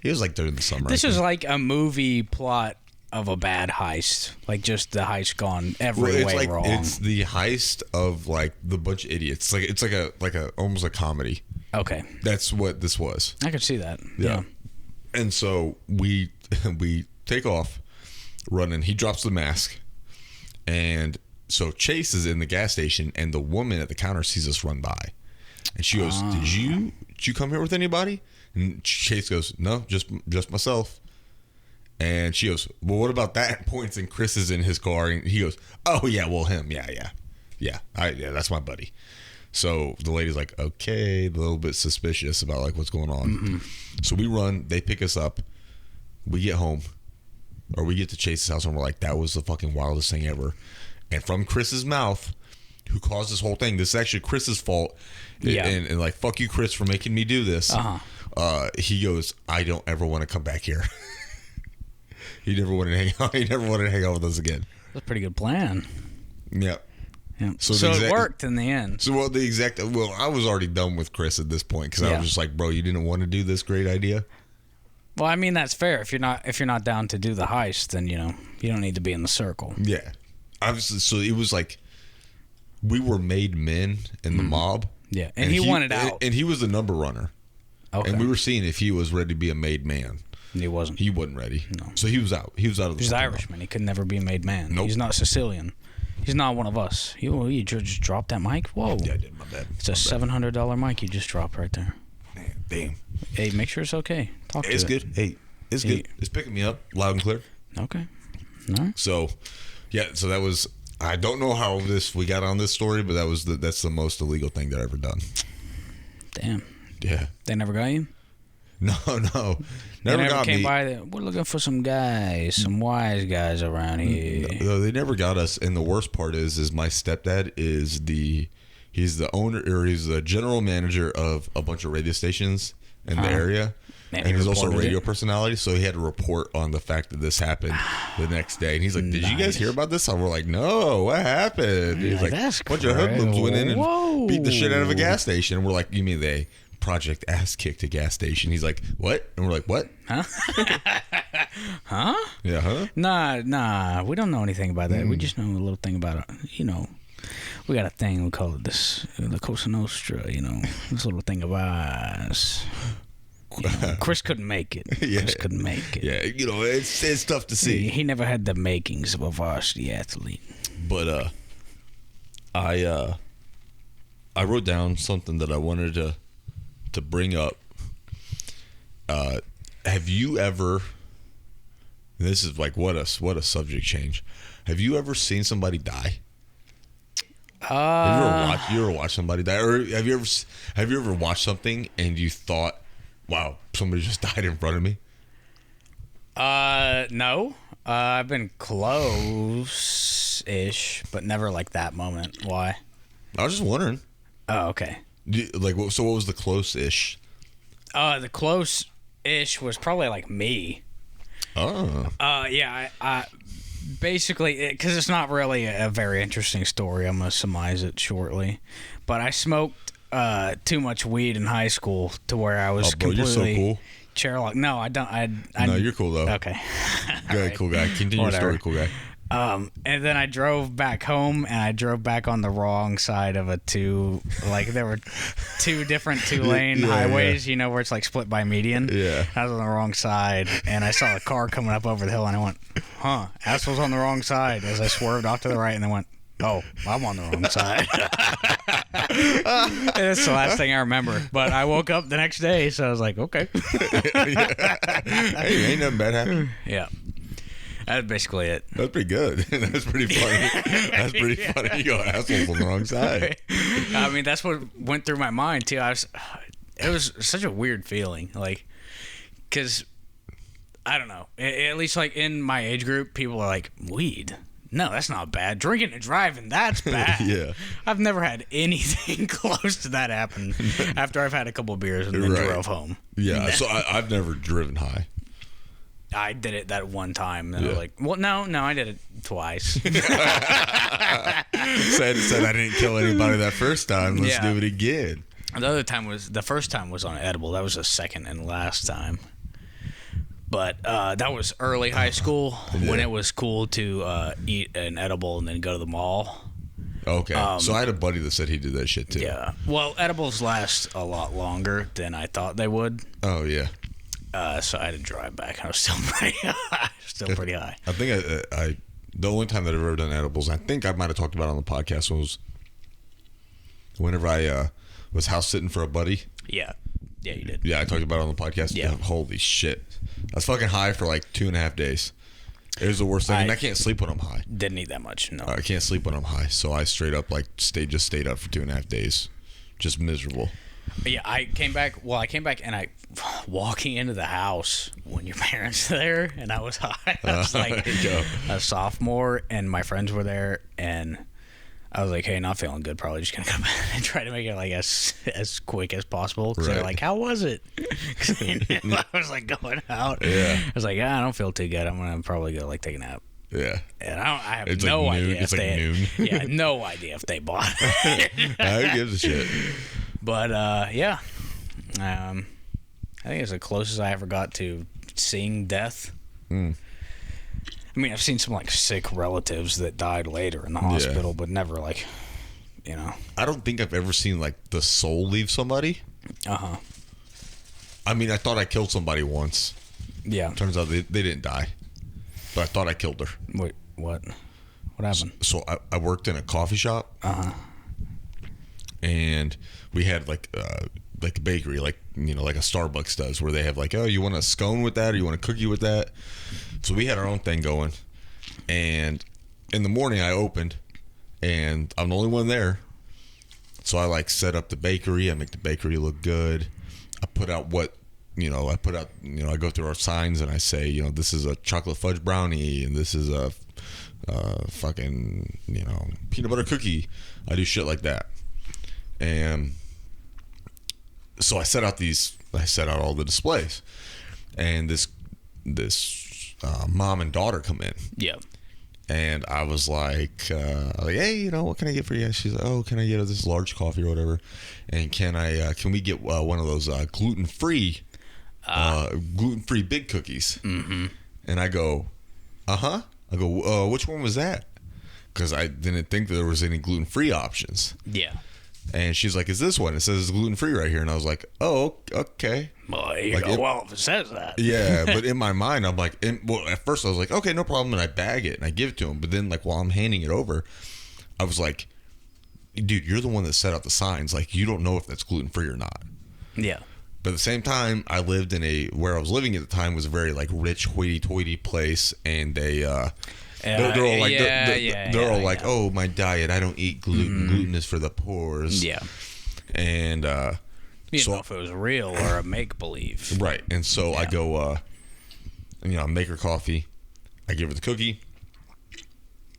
It was like during the summer. This is like a movie plot of a bad heist. Like just the heist gone every way wrong. It's the heist of like the bunch of idiots. It's like a almost a comedy. Okay. That's what this was. I could see that. Yeah. And so we take off running. He drops the mask. And so Chase is in the gas station, and the woman at the counter sees us run by. And she goes, Did you come here with anybody? And Chase goes, No, just myself. And she goes, Well, what about that? And points, and Chris is in his car, and he goes, Oh yeah, well him, yeah, that's my buddy. So the lady's like, okay, a little bit suspicious about like what's going on. Mm-hmm. So we run, they pick us up, we get home, or we get to Chase's house, and we're like, that was the fucking wildest thing ever. And from Chris's mouth, who caused this whole thing, this is actually Chris's fault. Yeah. And like, fuck you, Chris, for making me do this. He goes, I don't ever want to come back here. He never wanted to hang out. He never wanted to hang out with us again. That's a pretty good plan. Yeah. Yeah. So it worked in the end. So I was already done with Chris at this point, because I was just like, bro, you didn't want to do this great idea. Well, I mean, that's fair. If you're not down to do the heist, then you don't need to be in the circle. Yeah. Obviously, so it was like we were made men in the mob. Yeah, and he wanted out. And he was the number runner. Okay. And we were seeing if he was ready to be a made man. And he wasn't. He wasn't ready. No. So he was out. He was out of the. He's Irishman. He could never be a made man. Nope. He's not Sicilian. He's not one of us. You just dropped that mic? Whoa. Yeah, I did. My bad. It's a $700 mic you just dropped right there. Man, damn. Hey, make sure it's okay. Talk to it. It's good. Hey, it's good. It's picking me up loud and clear. Okay. All right. So, yeah. So that was. I don't know how we got on this story, but that's the most illegal thing that I've ever done. Damn. Yeah. They never got you? No. Never got came me. by. We're looking for some guys, some wise guys around here. No, they never got us. And the worst part is my stepdad is he's the owner, or he's the general manager of a bunch of radio stations in the area. And he's also a radio personality, so he had to report on the fact that this happened the next day. And he's like, "Did you guys hear about this?" And we're like, "No, what happened?" He's like, "A bunch of hoodlums went in and beat the shit out of a gas station." And we're like, "You mean they Project Ass kicked a gas station?" He's like, "What?" And we're like, "What? Huh? Huh? Yeah, huh?" Nah. We don't know anything about that. We just know a little thing about it. We got a thing. We call it the Cosa Nostra. This little thing of ours. Chris couldn't make it. Yeah. Chris couldn't make it. Yeah, it's tough to see. He never had the makings of a varsity athlete. But I wrote down something that I wanted to bring up. Have you ever? This is like what a subject change. Have you ever seen somebody die? Have you ever watched somebody die, or have you ever watched something and you thought, wow, somebody just died in front of me? No. I've been close-ish, but never like that moment. Why? I was just wondering. Oh, okay. So what was the close-ish? The close-ish was probably like me. Oh. Yeah, I basically, because it's not really a very interesting story, I'm going to surmise it shortly. But I smoked too much weed in high school to where I was bro, completely you're so cool. chair-locked. No, I don't. No, you're cool, though. Okay. Go ahead, cool guy. Continue your story, cool guy. And then I drove back home, and I drove back on the wrong side of there were two different two-lane highways, where it's like split by median. Yeah. I was on the wrong side, and I saw a car coming up over the hill, and I went, asshole's on the wrong side, as I swerved off to the right, and then went, oh, I'm on the wrong side. That's the last thing I remember. But I woke up the next day, so I was like, okay. Hey, ain't nothing bad happened. Yeah. That's basically it. That's pretty good. That's pretty funny. That's pretty funny. You go, assholes on the wrong side. I mean, that's what went through my mind, too. It was such a weird feeling. Because, I don't know. At least, like, in my age group, people are like, weed? No, that's not bad. Drinking and driving, that's bad. Yeah. I've never had anything close to that happen after I've had a couple beers and then drove home. Yeah, so I've never driven high. I did it that one time, and I was like, well, no, I did it twice. said I didn't kill anybody that first time. Let's do it again. The first time was on edible. That was the second and last time. But that was early high school when it was cool to eat an edible and then go to the mall. Okay. So I had a buddy that said he did that shit too. Yeah. Well, edibles last a lot longer than I thought they would. Oh, yeah. So I had to drive back. I was still pretty high. I think I the only time that I've ever done edibles, I think I might have talked about it on the podcast, was whenever I was house sitting for a buddy. Yeah. Yeah, you did. Yeah, I talked about it on the podcast. Yeah. Holy shit. I was fucking high for like 2.5 days. It was the worst thing. I can't sleep when I'm high. Didn't eat that much, no. I can't sleep when I'm high. So I straight up like stayed up for 2.5 days. Just miserable. Yeah, I came back and I walking into the house when your parents were there, and I was high. I was like a sophomore, and my friends were there, and I was like, hey, not feeling good, probably just gonna come and try to make it like as quick as possible. Because they're like, how was it? I was like going out. Yeah. I was like, I don't feel too good. I'm gonna probably go like take a nap. Yeah. And I have it's no like idea noon. if they noon. yeah, no idea if they bought it. Who gives a shit? But yeah. I think it's the closest I ever got to seeing death. I mean, I've seen some like sick relatives that died later in the hospital, but never like, I don't think I've ever seen like the soul leave somebody. I mean, I thought I killed somebody once. Yeah. Turns out they didn't die, but I thought I killed her. Wait, what? What happened? So I worked in a coffee shop. And we had like a bakery, like like a Starbucks does, where they have like, oh, you want a scone with that, or you want a cookie with that. So we had our own thing going, and in the morning I opened, and I'm the only one there. So I like set up the bakery. I make the bakery look good. I put out I go through our signs and I say, this is a chocolate fudge brownie, and this is a fucking peanut butter cookie. I do shit like that. And so I set out all the displays, and this mom and daughter come in. Yeah. And I was like, hey, what can I get for you? She's like, oh, can I get this large coffee or whatever? And can we get one of those gluten-free big cookies? Mm-hmm. And I go, I go, which one was that? Because I didn't think there was any gluten-free options. Yeah. And she's like, is this one? It says it's gluten-free right here. And I was like, oh, okay. Well, if it says that. Yeah, but in my mind, I'm like, at first I was like, okay, no problem. And I bag it and I give it to him. But then, like, while I'm handing it over, I was like, dude, you're the one that set out the signs. Like, you don't know if that's gluten-free or not. Yeah. But at the same time, I lived where I was living at the time was a very, like, rich, hoity-toity place. And they're all like, they're all like, oh, my diet, I don't eat gluten. Gluten is for the poors. Yeah. And you didn't know if it was real or a make believe. Right. And so I go, I make her coffee. I give her the cookie.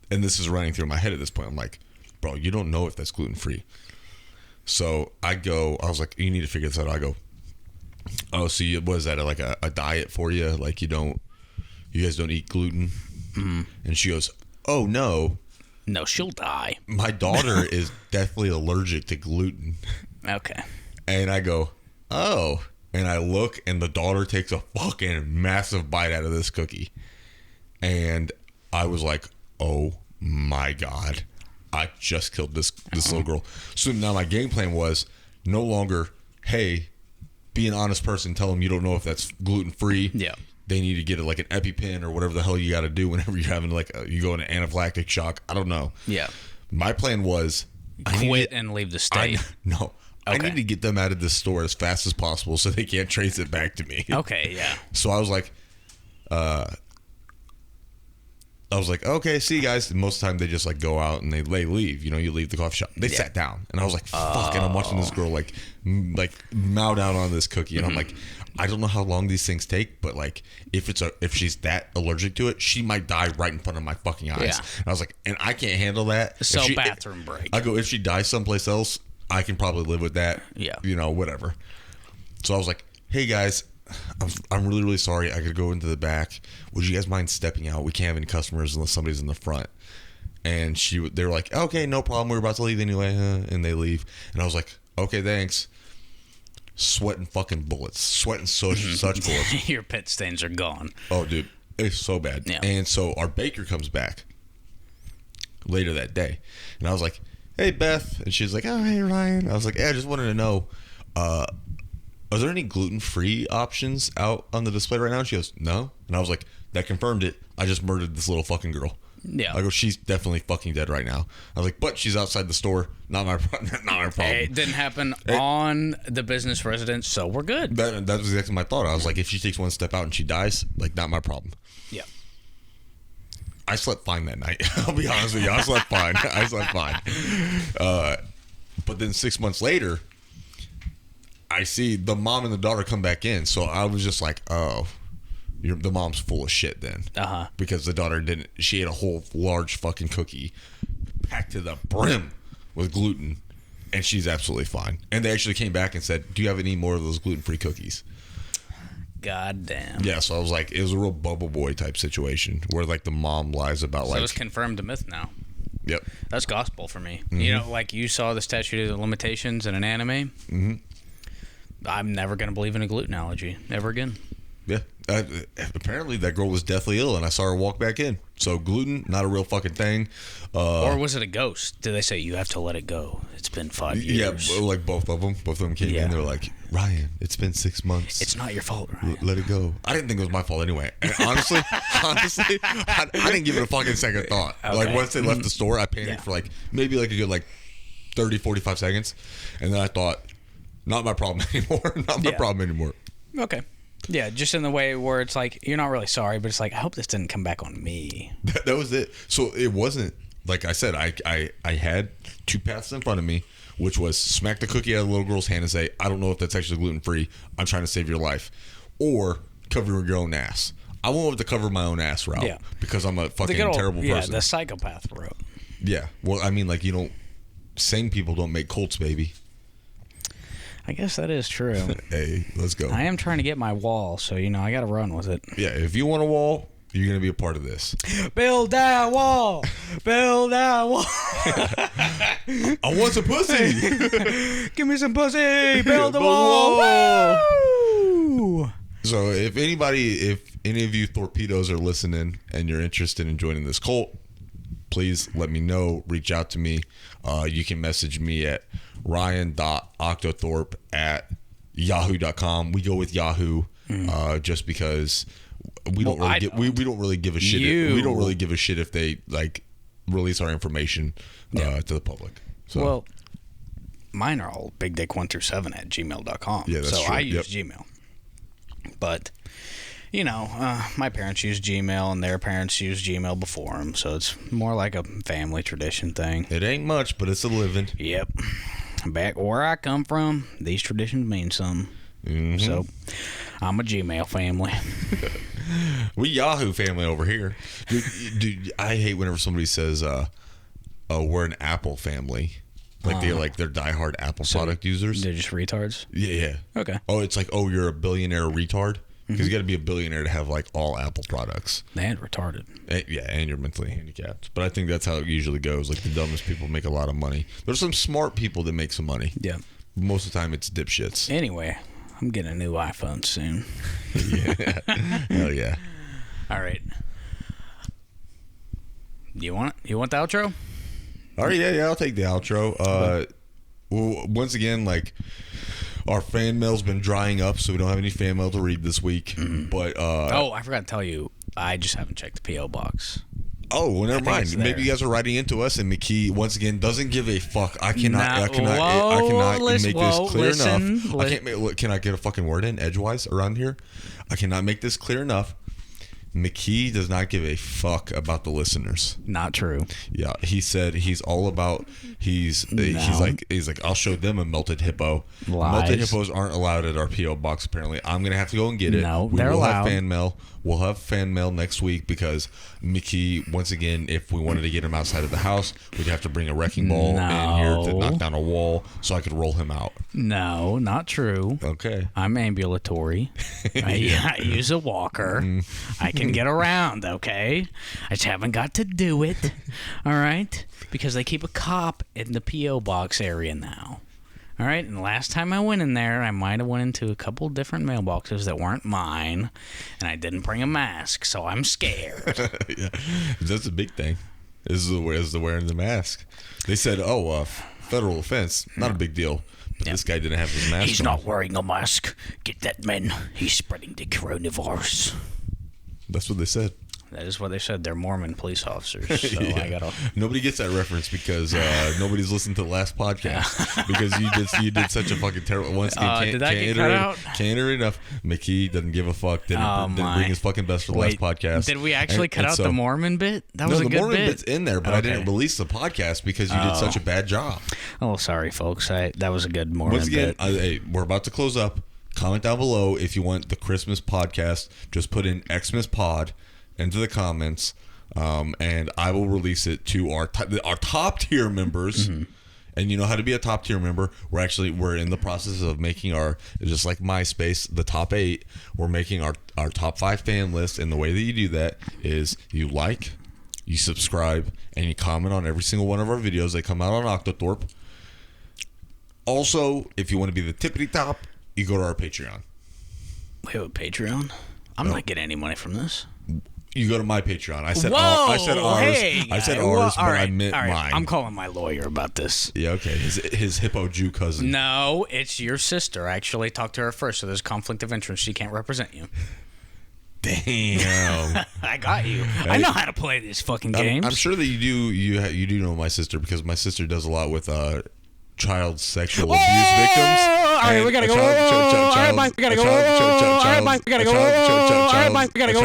And this is running through my head at this point. I'm like, bro, you don't know if that's gluten free. So I was like, you need to figure this out. I go, oh, so was that like a diet for you? Like you guys don't eat gluten? Mm-hmm. And she goes, oh, no. No, she'll die. My daughter is definitely allergic to gluten. Okay. And I go, oh. And I look, and the daughter takes a fucking massive bite out of this cookie. And I was like, oh, my God. I just killed this little girl. So now my game plan was no longer, hey, be an honest person. Tell them you don't know if that's gluten-free. Yeah. They need to get like an EpiPen or whatever the hell you got to do whenever you're having you go into anaphylactic shock. I don't know. Yeah. My plan was quit and leave the state. No. Okay. I need to get them out of this store as fast as possible so they can't trace it back to me. Okay, yeah. So I was like, I was like, okay, see you guys. And most of the time they just like go out and they leave. You know, you leave the coffee shop. They sat down, and I was like, fuck. And I'm watching this girl like mow down on this cookie, and I'm like, I don't know how long these things take, but like if she's that allergic to it, she might die right in front of my fucking eyes. Yeah. And I was like, and I can't handle that. So bathroom break. I go, if she dies someplace else, I can probably live with that. Yeah. You know, whatever. So I was like, hey guys, I'm really, really sorry. I could go into the back. Would you guys mind stepping out? We can't have any customers unless somebody's in the front. And they were like, okay, no problem. We're about to leave anyway. And they leave. And I was like, okay, thanks. Sweating fucking bullets. Sweating such bullets. Your pit stains are gone. Oh, dude. It's so bad. Yeah. And so our baker comes back later that day. And I was like, hey, Beth. And she's like, oh, hey, Ryan. I was like, hey, I just wanted to know, are there any gluten-free options out on the display right now? And she goes, no. And I was like, that confirmed it. I just murdered this little fucking girl. Yeah. I go, she's definitely fucking dead right now. I was like, but she's outside the store. Not my problem. It didn't happen on the business residence, so we're good. That was exactly my thought. I was like, if she takes one step out and she dies, like, not my problem. Yeah. I slept fine that night. I'll be honest with you. I slept fine. But then 6 months later, I see the mom and the daughter come back in. So I was just like, oh, the mom's full of shit then. Because the daughter she ate a whole large fucking cookie packed to the brim with gluten, and she's absolutely fine. And they actually came back and said, do you have any more of those gluten-free cookies? God damn. Yeah, so I was like, it was a real Bubble Boy type situation where like the mom lies about so it's confirmed a myth now. Yep. That's gospel for me. Mm-hmm. You know, like you saw the statute of limitations in an anime. Mm-hmm. I'm never going to believe in a gluten allergy ever again. Yeah. Apparently that girl was deathly ill and I saw her walk back in. So gluten, not a real fucking thing. Or was it a ghost? Did they say you have to let it go? It's been 5 years. Yeah, like both of them came in. They were like, Ryan, it's been 6 months. It's not your fault, Ryan. Let it go. I didn't think it was my fault anyway. And honestly, I didn't give it a fucking second thought. Okay. Like once they left the store, I panicked for like maybe like a good 30, 45 seconds. And then I thought, not my problem anymore. Not my problem anymore. Okay. Yeah, just in the way where it's like, you're not really sorry, but it's like, I hope this didn't come back on me. That was it. So it wasn't, like I said, I had two paths in front of me, which was smack the cookie out of the little girl's hand and say, I don't know if that's actually gluten-free. I'm trying to save your life. Or cover your own ass. I went with the cover my own ass route because I'm a fucking terrible person. Yeah, the psychopath route. Yeah. Well, I mean, sane people don't make Colts, baby. I guess that is true. Hey, let's go. I am trying to get my wall, so, I got to run with it. Yeah, if you want a wall, you're going to be a part of this. Build that wall. Build that wall. I want some pussy. Give me some pussy. Build the wall. Woo! So if any of you torpedoes are listening and you're interested in joining this cult, please let me know. Reach out to me. You can message me at ryan.octothorpe@yahoo.com. We go with Yahoo just because we don't really give a shit. We don't really give a shit if they release our information to the public. So. Well, mine are all bigdick127@gmail.com. Yeah, that's so true. I use Gmail. But my parents use Gmail and their parents use Gmail before them, so it's more like a family tradition thing. It ain't much, but it's a living. Yep. Back where I come from, these traditions mean something. Mm-hmm. So, I'm a Gmail family. We Yahoo family over here. Dude, I hate whenever somebody says, we're an Apple family. They're diehard Apple product users. They're just retards? Yeah. Okay. Oh, it's like, you're a billionaire retard? Because you got to be a billionaire to have all Apple products. And retarded. And you're mentally handicapped. But I think that's how it usually goes. The dumbest people make a lot of money. There's some smart people that make some money. Yeah. Most of the time, it's dipshits. Anyway, I'm getting a new iPhone soon. Yeah. Hell yeah. All right. You want the outro? All right, yeah, I'll take the outro. Well, once again, our fan mail's been drying up, so we don't have any fan mail to read this week. Mm-hmm. But I forgot to tell you, I just haven't checked the P.O. box. Oh, well, never mind. Maybe you guys are writing into us, and McKee once again doesn't give a fuck. I cannot make this clear enough. Can I get a fucking word in edgewise around here? I cannot make this clear enough McKee does not give a fuck about the listeners. Not true. Yeah, he said he's all about. He's like I'll show them a melted hippo. Lies. Melted hippos aren't allowed at our PO box. Apparently, I'm gonna have to go and get it. No, they're allowed. Have fan mail. We'll have fan mail next week because McKee, once again, if we wanted to get him outside of the house, we'd have to bring a wrecking ball in here to knock down a wall so I could roll him out. No, not true. Okay. I'm ambulatory. I use a walker. I can get around, okay? I just haven't got to do it, all right? Because they keep a cop in the P.O. box area now. All right, and the last time I went in there, I might have went into a couple different mailboxes that weren't mine, and I didn't bring a mask, so I'm scared. Yeah, that's a big thing. Is the wearing the mask. They said, federal offense, not a big deal. But this guy didn't have his mask. He's on. not wearing a mask. Get that man. He's spreading the coronavirus. That's what they said. That is what they said. They're Mormon police officers. So Yeah. I gotta. Nobody gets that reference because nobody's listened to the last podcast because you did such a fucking terrible. Once again, did that get cut out? Can't enter enough. McKee doesn't give a fuck. Didn't bring his fucking best for the last podcast. Did we actually cut out the Mormon bit? That was a the good Mormon bit. bit's in there, but I didn't release the podcast because you did such a bad job. Oh, sorry, folks. That was a good Mormon Once again, bit. hey, we're about to close up. Comment down below if you want the Christmas podcast. Just put in Xmas Pod into the comments, and I will release it to our top tier members. Mm-hmm. And you know how to be a top tier member. We're in the process of making just like MySpace, the top 8. We're making our top 5 fan list, and the way that you do that is you like, you subscribe, and you comment on every single one of our videos. They come out on Octothorpe. Also, if you want to be the tippity top, you go to our Patreon. We have a Patreon? I'm not getting any money from this. You go to my Patreon. I said ours. Hey, I said ours, but I meant mine. I'm calling my lawyer about this. Yeah, okay. His hippo Jew cousin. No, it's your sister. I actually talked to her first, so there's conflict of interest. She can't represent you. Damn. I got you. I know how to play these fucking games. I'm sure that you do. You do know my sister because my sister does a lot with child sexual abuse victims. All right, we gotta go. All right, Mike, we gotta go. All right, Mike, we gotta go. All right, Mike, we gotta go.